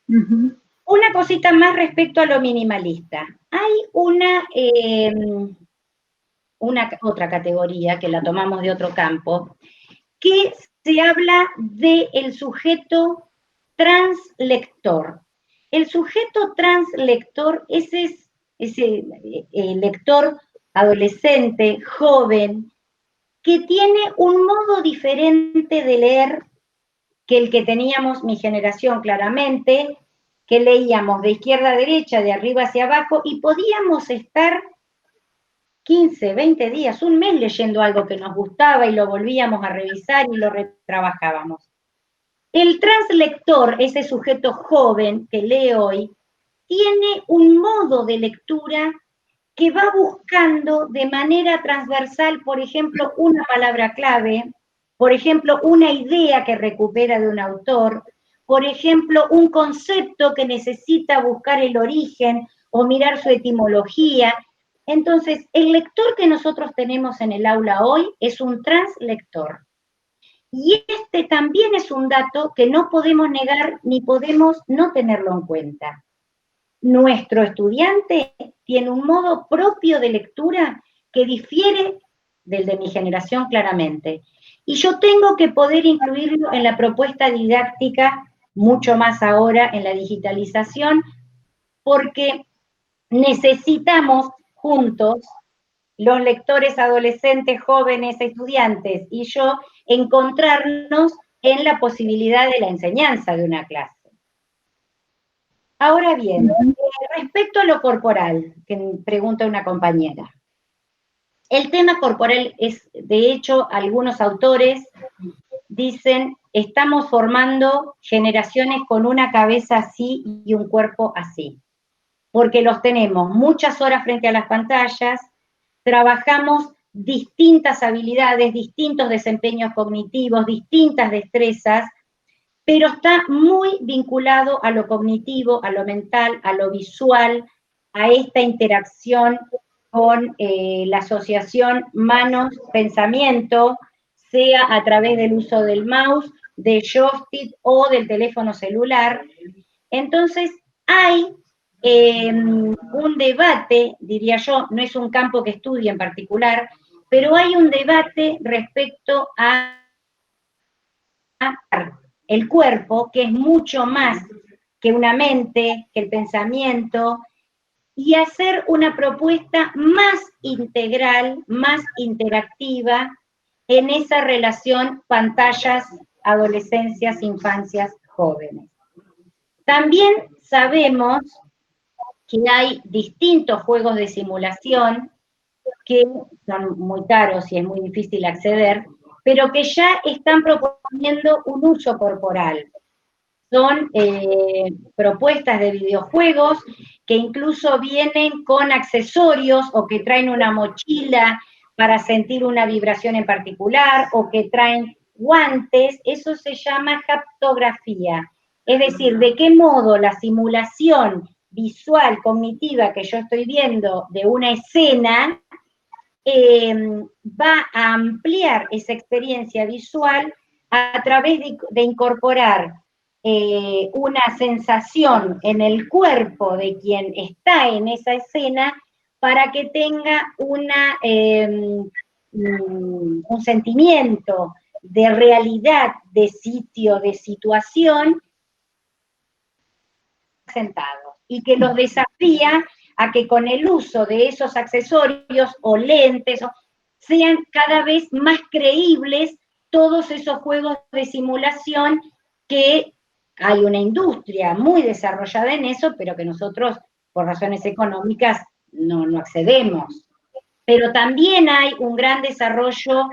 Una cosita más respecto a lo minimalista. Hay una otra categoría que la tomamos de otro campo, que se habla del sujeto translector. El sujeto translector es ese lector adolescente, joven, que tiene un modo diferente de leer que el que teníamos mi generación claramente, que leíamos de izquierda a derecha, de arriba hacia abajo, y podíamos estar 15, 20 días, un mes leyendo algo que nos gustaba y lo volvíamos a revisar y lo retrabajábamos. El translector, ese sujeto joven que lee hoy, tiene un modo de lectura que va buscando de manera transversal, por ejemplo, una palabra clave, por ejemplo, una idea que recupera de un autor, por ejemplo, un concepto que necesita buscar el origen o mirar su etimología. Entonces, el lector que nosotros tenemos en el aula hoy es un translector. Y este también es un dato que no podemos negar ni podemos no tenerlo en cuenta. Nuestro estudiante tiene un modo propio de lectura que difiere del de mi generación claramente. Y yo tengo que poder incluirlo en la propuesta didáctica, mucho más ahora en la digitalización, porque necesitamos juntos, los lectores adolescentes, jóvenes, estudiantes y yo, encontrarnos en la posibilidad de la enseñanza de una clase. Ahora bien, respecto a lo corporal, que pregunta una compañera. El tema corporal es, de hecho, algunos autores dicen, estamos formando generaciones con una cabeza así y un cuerpo así, porque los tenemos muchas horas frente a las pantallas, trabajamos distintas habilidades, distintos desempeños cognitivos, distintas destrezas, pero está muy vinculado a lo cognitivo, a lo mental, a lo visual, a esta interacción con la asociación manos-pensamiento, sea a través del uso del mouse, de joystick o del teléfono celular. Entonces, hay un debate, diría yo, no es un campo que estudie en particular, pero hay un debate respecto a el cuerpo, que es mucho más que una mente, que el pensamiento, y hacer una propuesta más integral, más interactiva en esa relación pantallas, adolescencias, infancias, jóvenes. También sabemos que hay distintos juegos de simulación que son muy caros y es muy difícil acceder, pero que ya están proponiendo un uso corporal. Son propuestas de videojuegos que incluso vienen con accesorios o que traen una mochila para sentir una vibración en particular o que traen guantes. Eso se llama haptografía. Es decir, de qué modo la simulación visual, cognitiva que yo estoy viendo de una escena va a ampliar esa experiencia visual a través de incorporar una sensación en el cuerpo de quien está en esa escena para que tenga un sentimiento de realidad, de sitio, de situación, sentado, y que los desafía a que con el uso de esos accesorios o lentes sean cada vez más creíbles todos esos juegos de simulación que hay una industria muy desarrollada en eso, pero que nosotros, por razones económicas, no accedemos. Pero también hay un gran desarrollo,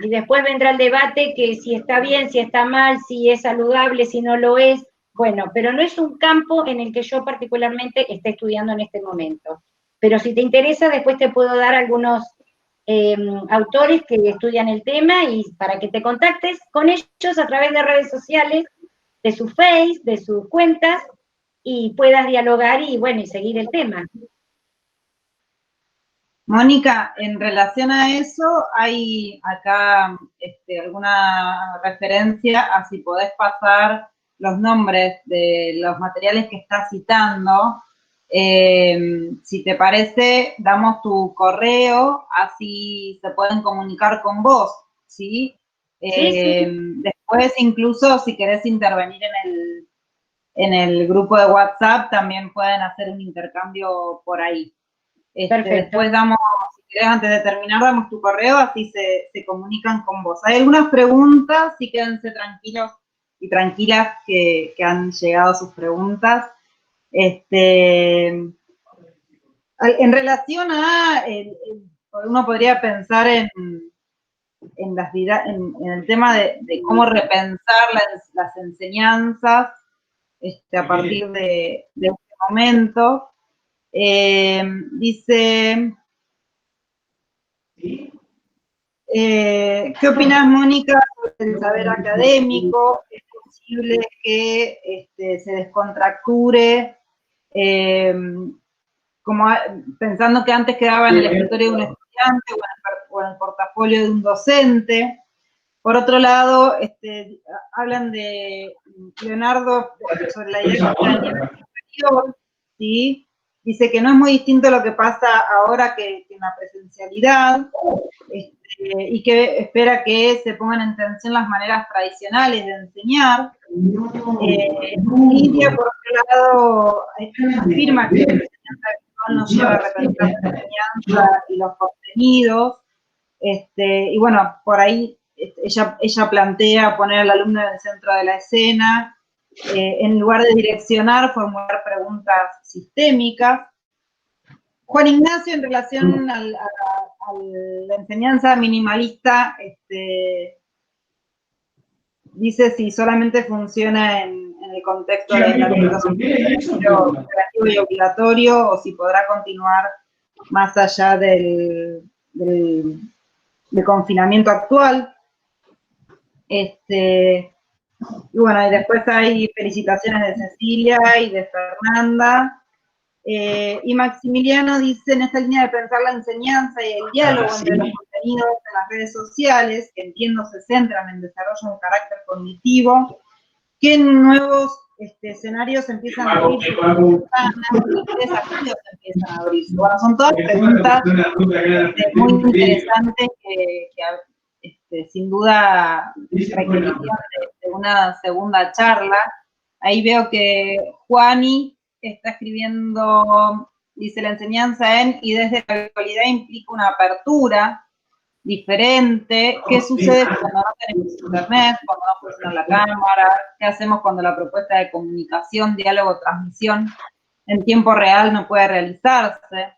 y después vendrá el debate que si está bien, si está mal, si es saludable, si no lo es. Bueno, pero no es un campo en el que yo particularmente esté estudiando en este momento. Pero si te interesa, después te puedo dar algunos autores que estudian el tema y para que te contactes con ellos a través de redes sociales, de su Face, de sus cuentas, y puedas dialogar y, bueno, y seguir el tema. Mónica, en relación a eso, ¿hay acá alguna referencia a si podés pasar los nombres de los materiales que estás citando? Si te parece, damos tu correo, así se pueden comunicar con vos, ¿sí? Sí. Después, incluso, si querés intervenir en el grupo de WhatsApp, también pueden hacer un intercambio por ahí. Perfecto. Después damos, si querés, antes de terminar, damos tu correo, así se comunican con vos. Hay algunas preguntas, sí, quédense tranquilos y tranquilas que han llegado sus preguntas. En relación a, uno podría pensar en el tema de cómo repensar las enseñanzas a partir de este momento. Dice, ¿qué opinas, Mónica, sobre el saber académico? ¿Es posible que se descontracture? Como pensando que antes quedaba en el escritorio de un estudiante o en el portafolio de un docente. Por otro lado, hablan de Leonardo sobre la didáctica de nivel superior, ¿sí? Dice que no es muy distinto lo que pasa ahora que en la presencialidad, y que espera que se pongan en tensión las maneras tradicionales de enseñar. Lidia, por otro lado, afirma que la enseñanza virtual nos lleva a repensar la enseñanza y los contenidos, y bueno, por ahí ella plantea poner al alumno en el centro de la escena, en lugar de direccionar, formular preguntas sistémicas. Juan Ignacio, en relación a la enseñanza minimalista, dice si solamente funciona en el contexto de aislamiento operativo y obligatorio, o si podrá continuar más allá del confinamiento actual. Y bueno, y después hay felicitaciones de Cecilia y de Fernanda. Y Maximiliano dice, en esta línea de pensar la enseñanza y el diálogo entre los contenidos en las redes sociales, que entiendo se centran en el desarrollo de un carácter cognitivo, ¿qué nuevos escenarios empiezan a abrirse? ¿Qué desafíos empiezan a abrirse? Bueno, son todas preguntas muy interesantes que sin duda requerirían de una segunda charla. Ahí veo que Juani está escribiendo, dice, la enseñanza y desde la virtualidad implica una apertura diferente. ¿Qué sucede cuando no tenemos internet, cuando no funciona la cámara? ¿Qué hacemos cuando la propuesta de comunicación, diálogo, transmisión en tiempo real no puede realizarse?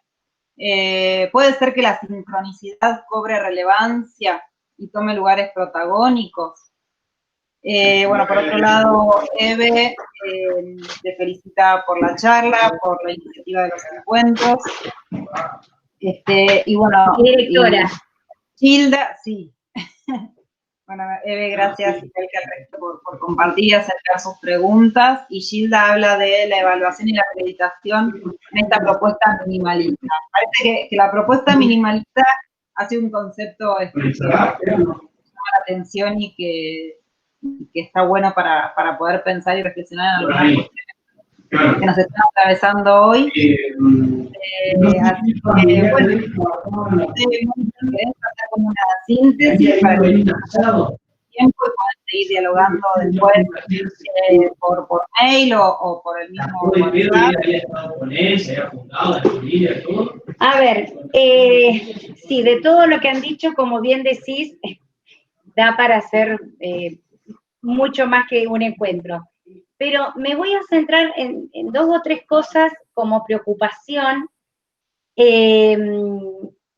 ¿Puede ser que la sincronicidad cobre relevancia y tome lugares protagónicos? Bueno, por otro lado, Eve te felicita por la charla, por la iniciativa de los encuentros. Y bueno, directora. Gilda, sí. Bueno, Eve, gracias por compartir y acercar sus preguntas. Y Gilda habla de la evaluación y la acreditación en esta propuesta minimalista. Parece que la propuesta minimalista ha sido un concepto que llama la atención y que está bueno para poder pensar y reflexionar en algunas cuestiones que nos están atravesando hoy. Así que, bueno, querés hacer como una síntesis para que tengamos tiempo y puedan seguir dialogando después por mail o por el mismo WhatsApp. A ver, sí, de todo lo que han dicho, como bien decís, da para hacer mucho más que un encuentro. Pero me voy a centrar en 2 o 3 cosas como preocupación.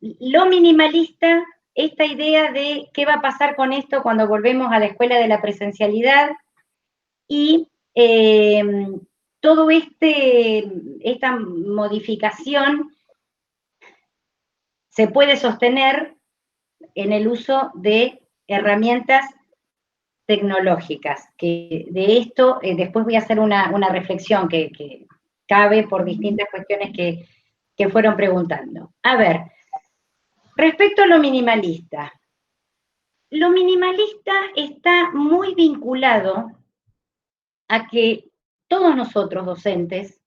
Lo minimalista, esta idea de qué va a pasar con esto cuando volvemos a la escuela de la presencialidad y todo esta modificación se puede sostener en el uso de herramientas tecnológicas, que de esto después voy a hacer una reflexión que cabe por distintas cuestiones que fueron preguntando. A ver, respecto a lo minimalista está muy vinculado a que todos nosotros, docentes,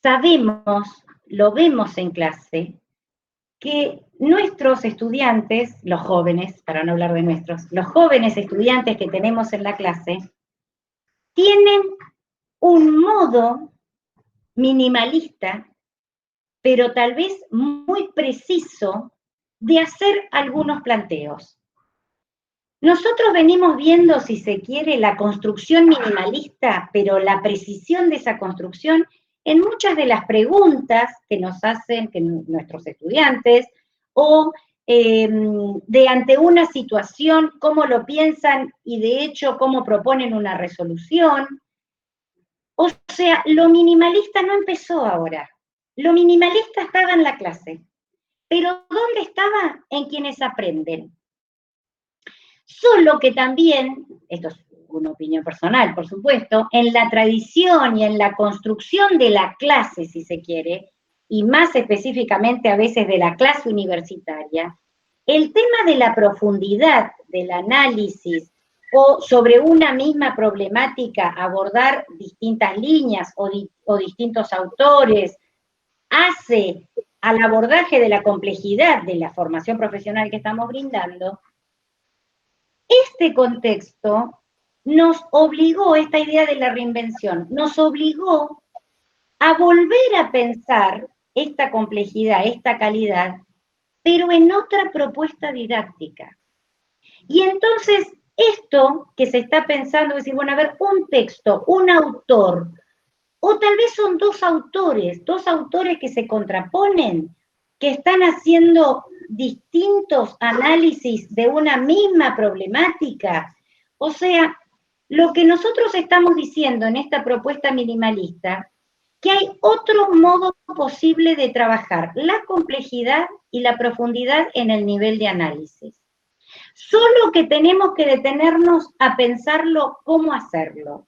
sabemos, lo vemos en clase, que nuestros estudiantes, los jóvenes, para no hablar de nuestros, los jóvenes estudiantes que tenemos en la clase, tienen un modo minimalista, pero tal vez muy preciso, de hacer algunos planteos. Nosotros venimos viendo, si se quiere, la construcción minimalista, pero la precisión de esa construcción en muchas de las preguntas que nos hacen nuestros estudiantes, o de ante una situación, cómo lo piensan y de hecho cómo proponen una resolución. O sea, lo minimalista no empezó ahora. Lo minimalista estaba en la clase. Pero ¿dónde estaba? En quienes aprenden. Solo que también, esto es una opinión personal, por supuesto, en la tradición y en la construcción de la clase, si se quiere, y más específicamente a veces de la clase universitaria, el tema de la profundidad del análisis o sobre una misma problemática abordar distintas líneas o distintos autores, hace al abordaje de la complejidad de la formación profesional que estamos brindando. Este contexto nos obligó, esta idea de la reinvención, nos obligó a volver a pensar esta complejidad, esta calidad, pero en otra propuesta didáctica. Y entonces, esto que se está pensando, es decir, bueno, a ver, un texto, un autor, o tal vez son dos autores que se contraponen, que están haciendo distintos análisis de una misma problemática. O sea, lo que nosotros estamos diciendo en esta propuesta minimalista, que hay otro modo posible de trabajar la complejidad y la profundidad en el nivel de análisis. Solo que tenemos que detenernos a pensarlo cómo hacerlo.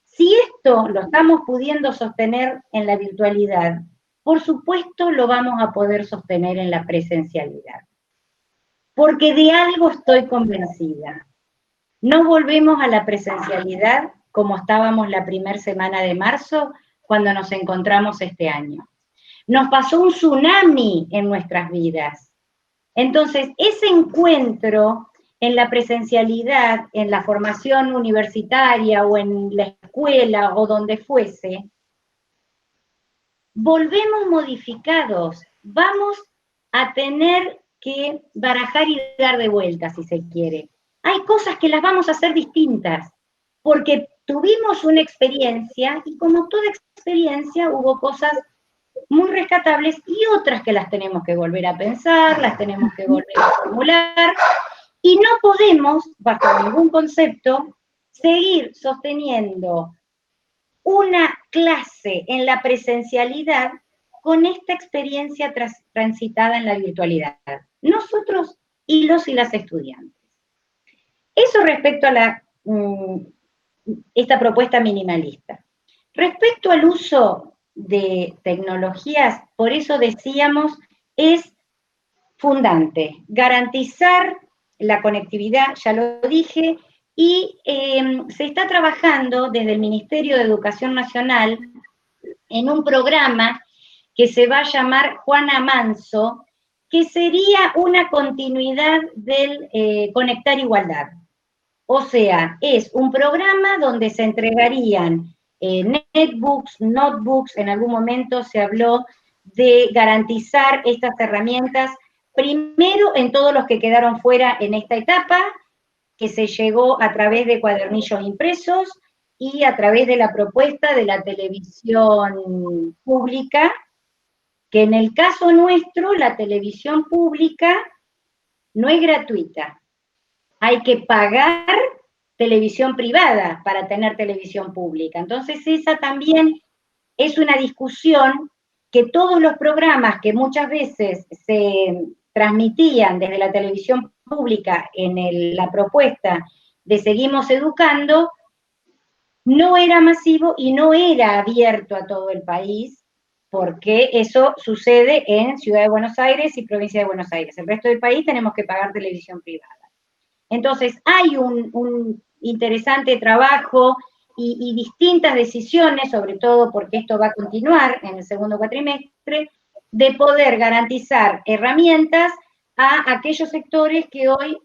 Si esto lo estamos pudiendo sostener en la virtualidad, por supuesto lo vamos a poder sostener en la presencialidad. Porque de algo estoy convencida. No volvemos a la presencialidad como estábamos la primera semana de marzo cuando nos encontramos este año. Nos pasó un tsunami en nuestras vidas. Entonces, ese encuentro en la presencialidad, en la formación universitaria o en la escuela o donde fuese, volvemos modificados, vamos a tener que barajar y dar de vuelta, si se quiere. Hay cosas que las vamos a hacer distintas, porque tuvimos una experiencia y como toda experiencia hubo cosas muy rescatables y otras que las tenemos que volver a pensar, las tenemos que volver a formular, y no podemos, bajo ningún concepto, seguir sosteniendo una clase en la presencialidad con esta experiencia transitada en la virtualidad. Nosotros y los y las estudiantes. Eso respecto a esta propuesta minimalista. Respecto al uso de tecnologías, por eso decíamos, es fundante garantizar la conectividad, ya lo dije, y se está trabajando desde el Ministerio de Educación Nacional en un programa que se va a llamar Juana Manso, que sería una continuidad del Conectar Igualdad. O sea, es un programa donde se entregarían netbooks, notebooks, en algún momento se habló de garantizar estas herramientas, primero en todos los que quedaron fuera en esta etapa, que se llegó a través de cuadernillos impresos y a través de la propuesta de la televisión pública, que en el caso nuestro, la televisión pública no es gratuita. Hay que pagar televisión privada para tener televisión pública. Entonces esa también es una discusión que todos los programas que muchas veces se transmitían desde la televisión pública en la propuesta de Seguimos Educando, no era masivo y no era abierto a todo el país, porque eso sucede en Ciudad de Buenos Aires y Provincia de Buenos Aires. El resto del país tenemos que pagar televisión privada. Entonces, hay un interesante trabajo y distintas decisiones, sobre todo porque esto va a continuar en el segundo cuatrimestre, de poder garantizar herramientas a aquellos sectores que hoy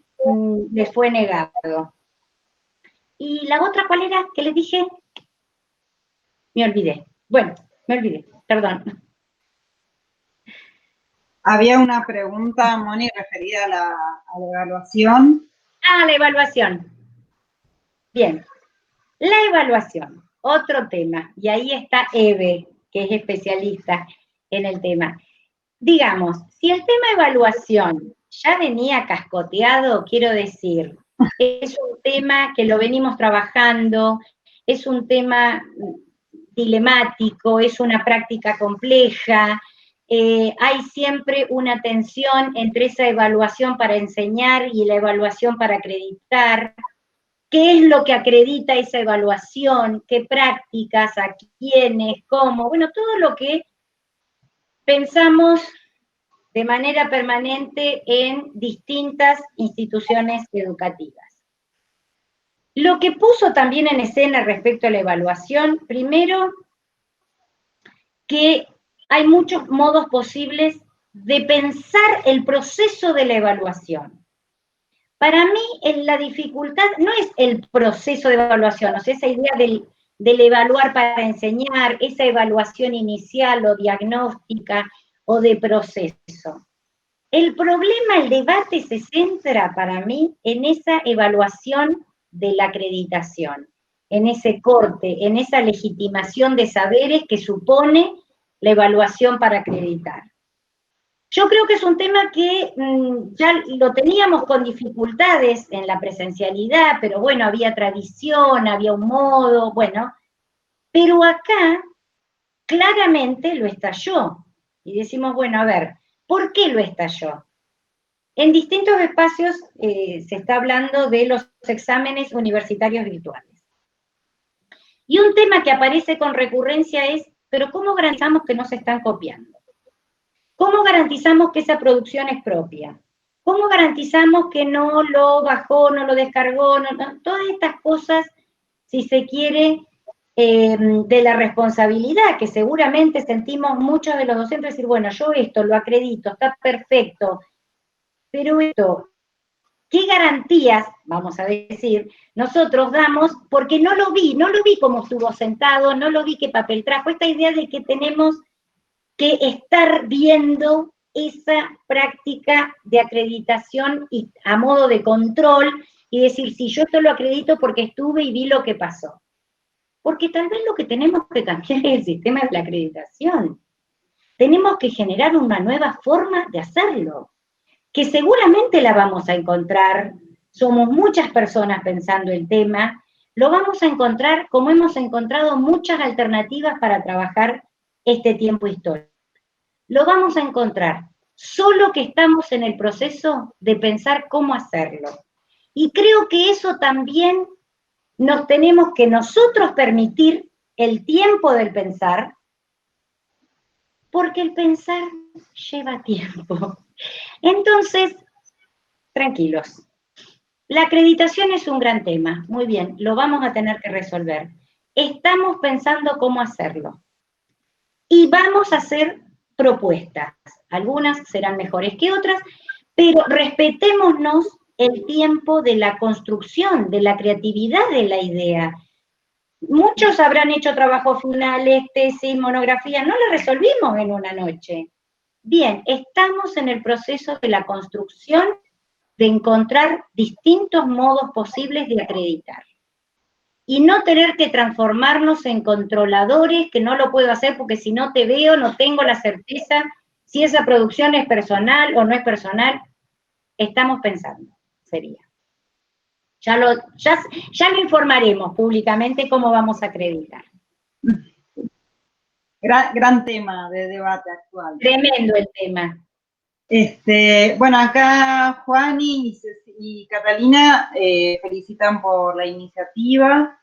les fue negado. ¿Y la otra cuál era? ¿Qué les dije? Me olvidé. Bueno, me olvidé, perdón. Había una pregunta, Moni, referida a la evaluación. Ah, la evaluación. Bien. La evaluación, otro tema, y ahí está Eve, que es especialista en el tema. Digamos, si el tema evaluación ya venía cascoteado, quiero decir, es un tema que lo venimos trabajando, es un tema dilemático, es una práctica compleja, hay siempre una tensión entre esa evaluación para enseñar y la evaluación para acreditar. ¿Qué es lo que acredita esa evaluación? ¿Qué prácticas? ¿A quiénes? ¿Cómo? Bueno, todo lo que pensamos de manera permanente en distintas instituciones educativas. Lo que puso también en escena respecto a la evaluación, primero, que hay muchos modos posibles de pensar el proceso de la evaluación. Para mí, la dificultad no es el proceso de evaluación, o sea, esa idea del evaluar para enseñar, esa evaluación inicial o diagnóstica o de proceso. El problema, el debate se centra para mí en esa evaluación de la acreditación, en ese corte, en esa legitimación de saberes que supone la evaluación para acreditar. Yo creo que es un tema que ya lo teníamos con dificultades en la presencialidad, pero bueno, había tradición, había un modo, bueno, pero acá claramente lo estalló. Y decimos, bueno, a ver, ¿por qué lo estalló? En distintos espacios se está hablando de los exámenes universitarios virtuales. Y un tema que aparece con recurrencia es, pero ¿cómo garantizamos que no se están copiando? ¿Cómo garantizamos que esa producción es propia? ¿Cómo garantizamos que no lo bajó, no lo descargó? Todas estas cosas, si se quiere, de la responsabilidad que seguramente sentimos muchos de los docentes decir, bueno, yo esto lo acredito, está perfecto, pero esto, ¿qué garantías, vamos a decir, nosotros damos? Porque no lo vi cómo estuvo sentado, no lo vi qué papel trajo, esta idea de que tenemos que estar viendo esa práctica de acreditación y a modo de control y decir, si yo esto lo acredito porque estuve y vi lo que pasó. Porque tal vez lo que tenemos que cambiar es el sistema de la acreditación. Tenemos que generar una nueva forma de hacerlo, que seguramente la vamos a encontrar, somos muchas personas pensando el tema, lo vamos a encontrar como hemos encontrado muchas alternativas para trabajar este tiempo histórico. Lo vamos a encontrar, solo que estamos en el proceso de pensar cómo hacerlo. Y creo que eso también nos tenemos que nosotros permitir el tiempo del pensar, porque el pensar lleva tiempo. Entonces, tranquilos, La acreditación es un gran tema, muy bien, lo vamos a tener que resolver. Estamos pensando cómo hacerlo. Y vamos a hacer propuestas. Algunas serán mejores que otras, pero respetémonos el tiempo de la construcción, de la creatividad de la idea. Muchos habrán hecho trabajos finales, tesis, monografías, no lo resolvimos en una noche. Bien, estamos en el proceso de la construcción de encontrar distintos modos posibles de acreditar. Y no tener que transformarnos en controladores, que no lo puedo hacer porque si no te veo, no tengo la certeza si esa producción es personal o no es personal. Estamos pensando, sería. Ya lo informaremos públicamente cómo vamos a acreditar. Gran tema de debate actual. Tremendo el tema. Bueno, acá Juan y Catalina felicitan por la iniciativa.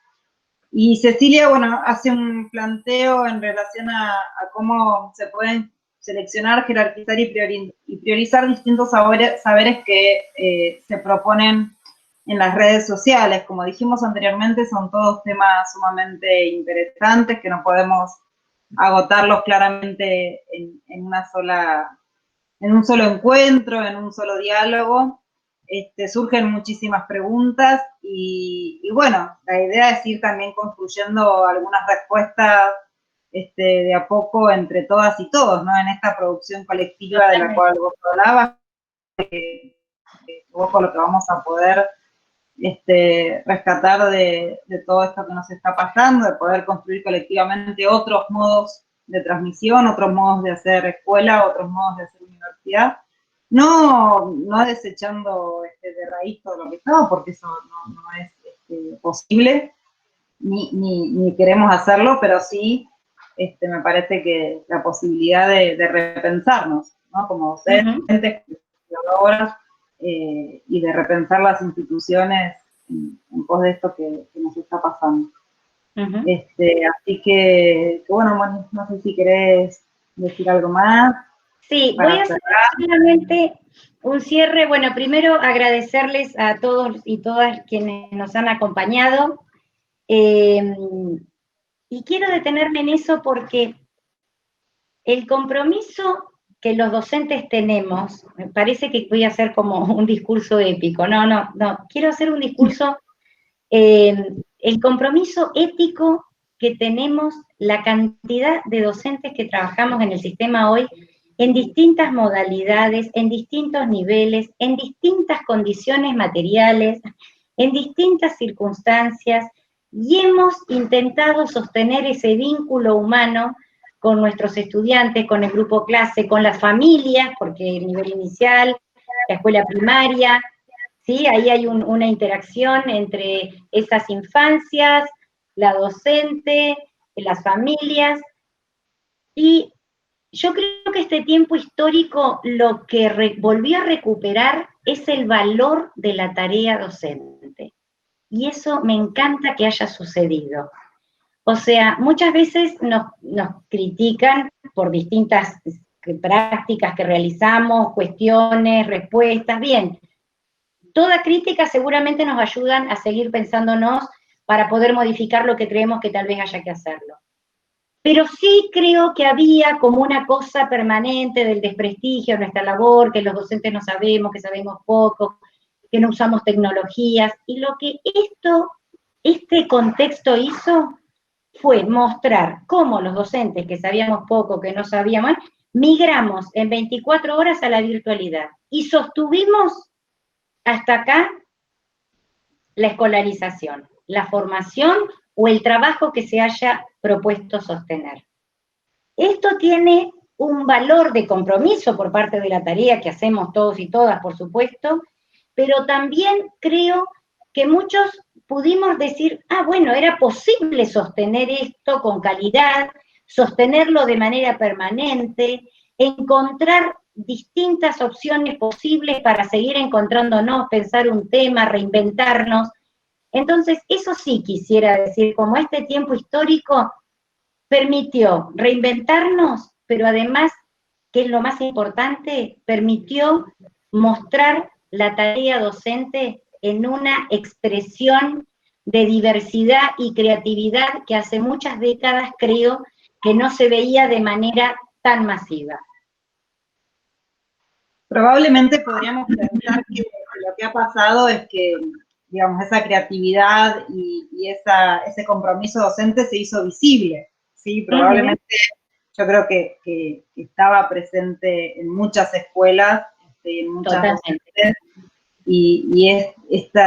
Y Cecilia, bueno, hace un planteo en relación a cómo se pueden seleccionar, jerarquizar y priorizar distintos saberes que se proponen en las redes sociales. Como dijimos anteriormente, son todos temas sumamente interesantes que no podemos agotarlos claramente en un solo encuentro, en un solo diálogo. Surgen muchísimas preguntas y bueno, la idea es ir también construyendo algunas respuestas de a poco entre todas y todos, ¿no? En esta producción colectiva de la cual vos hablabas, vos con lo que vamos a poder rescatar de todo esto que nos está pasando, de poder construir colectivamente otros modos de transmisión, otros modos de hacer escuela, otros modos de hacer universidad. No desechando de raíz todo lo que estaba, porque eso no es posible, ni queremos hacerlo, pero sí me parece que la posibilidad de repensarnos, ¿no? Como docentes, investigadoras, y de repensar las instituciones en pos de esto que nos está pasando. Así que bueno, Moni, no sé si querés decir algo más. Sí, voy a hacer solamente un cierre. Bueno, primero agradecerles a todos y todas quienes nos han acompañado. Y quiero detenerme en eso porque el compromiso que los docentes tenemos, me parece que voy a hacer como un discurso épico. No, quiero hacer un discurso, el compromiso ético que tenemos la cantidad de docentes que trabajamos en el sistema hoy, en distintas modalidades, en distintos niveles, en distintas condiciones materiales, en distintas circunstancias, y hemos intentado sostener ese vínculo humano con nuestros estudiantes, con el grupo clase, con las familias, porque el nivel inicial, la escuela primaria, ¿sí? Ahí hay una interacción entre esas infancias, la docente, las familias, y yo creo que este tiempo histórico lo que volvió a recuperar es el valor de la tarea docente. Y eso me encanta que haya sucedido. O sea, muchas veces nos critican por distintas prácticas que realizamos, cuestiones, respuestas, bien. Toda crítica seguramente nos ayudan a seguir pensándonos para poder modificar lo que creemos que tal vez haya que hacerlo. Pero sí creo que había como una cosa permanente del desprestigio de nuestra labor, que los docentes no sabemos, que sabemos poco, que no usamos tecnologías, y lo que este contexto hizo fue mostrar cómo los docentes que sabíamos poco, que no sabíamos, migramos en 24 horas a la virtualidad, y sostuvimos hasta acá la escolarización, la formación o el trabajo que se haya propuesto sostener. Esto tiene un valor de compromiso por parte de la tarea que hacemos todos y todas, por supuesto, pero también creo que muchos pudimos decir, bueno, era posible sostener esto con calidad, sostenerlo de manera permanente, encontrar distintas opciones posibles para seguir encontrándonos, pensar un tema, reinventarnos. Entonces, eso sí quisiera decir, como este tiempo histórico permitió reinventarnos, pero además, que es lo más importante, permitió mostrar la tarea docente en una expresión de diversidad y creatividad que hace muchas décadas creo que no se veía de manera tan masiva. Probablemente podríamos pensar que lo que ha pasado es que, digamos, esa creatividad y ese compromiso docente se hizo visible, ¿sí? Probablemente yo creo que estaba presente en muchas escuelas, en muchas docentes, y es este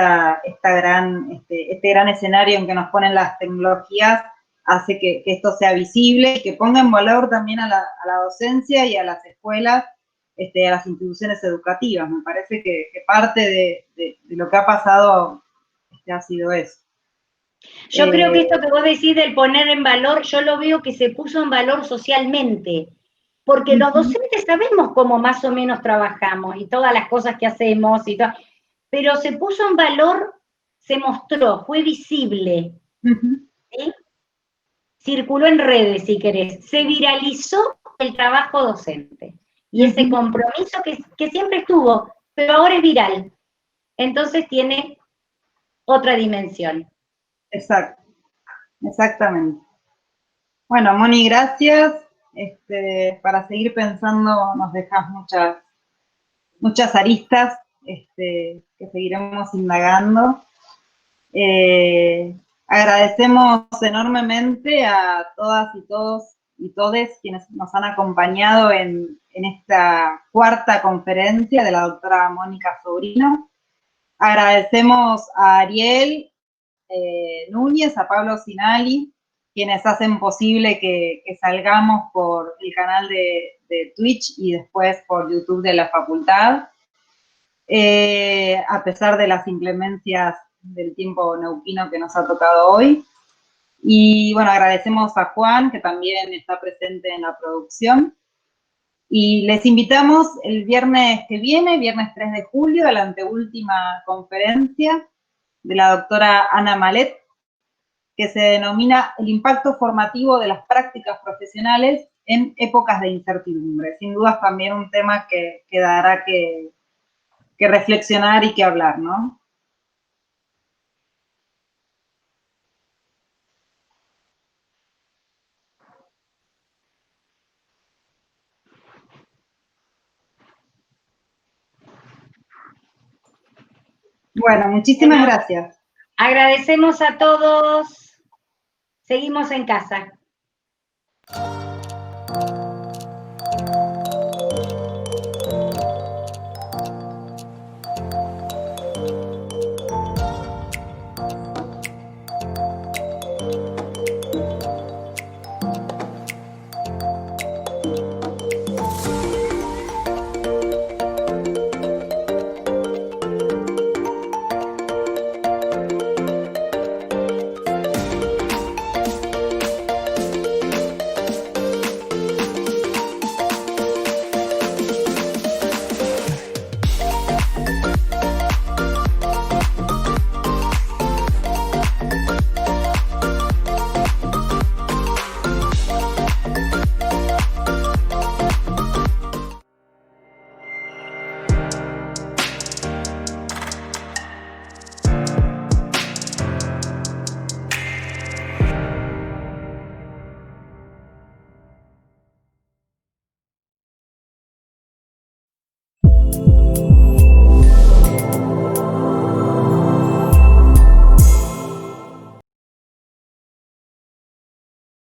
gran escenario en que nos ponen las tecnologías hace que esto sea visible y que ponga en valor también a la docencia y a las escuelas, a las instituciones educativas. Me parece que parte de lo que ha pasado ha sido eso. Yo creo que esto que vos decís del poner en valor, yo lo veo que se puso en valor socialmente, porque los docentes sabemos cómo más o menos trabajamos y todas las cosas que hacemos, pero se puso en valor, se mostró, fue visible, ¿sí? Circuló en redes, si querés, se viralizó el trabajo docente y ese compromiso que siempre estuvo, pero ahora es viral, entonces tiene otra dimensión. Exacto, exactamente. Bueno, Moni, gracias. Para seguir pensando nos dejas muchas aristas que seguiremos indagando. Agradecemos enormemente a todas y todos y todes quienes nos han acompañado en esta cuarta conferencia de la doctora Mónica Sobrino. Agradecemos a Ariel Núñez, a Pablo Sinali, quienes hacen posible que salgamos por el canal de Twitch y después por YouTube de la facultad, a pesar de las inclemencias del tiempo neuquino que nos ha tocado hoy. Y bueno, agradecemos a Juan, que también está presente en la producción. Y les invitamos el viernes que viene, viernes 3 de julio, a la anteúltima conferencia de la doctora Ana Malet, que se denomina el impacto formativo de las prácticas profesionales en épocas de incertidumbre. Sin dudas también un tema que dará que reflexionar y que hablar, ¿no? Bueno, muchísimas gracias. Agradecemos a todos. Seguimos en casa.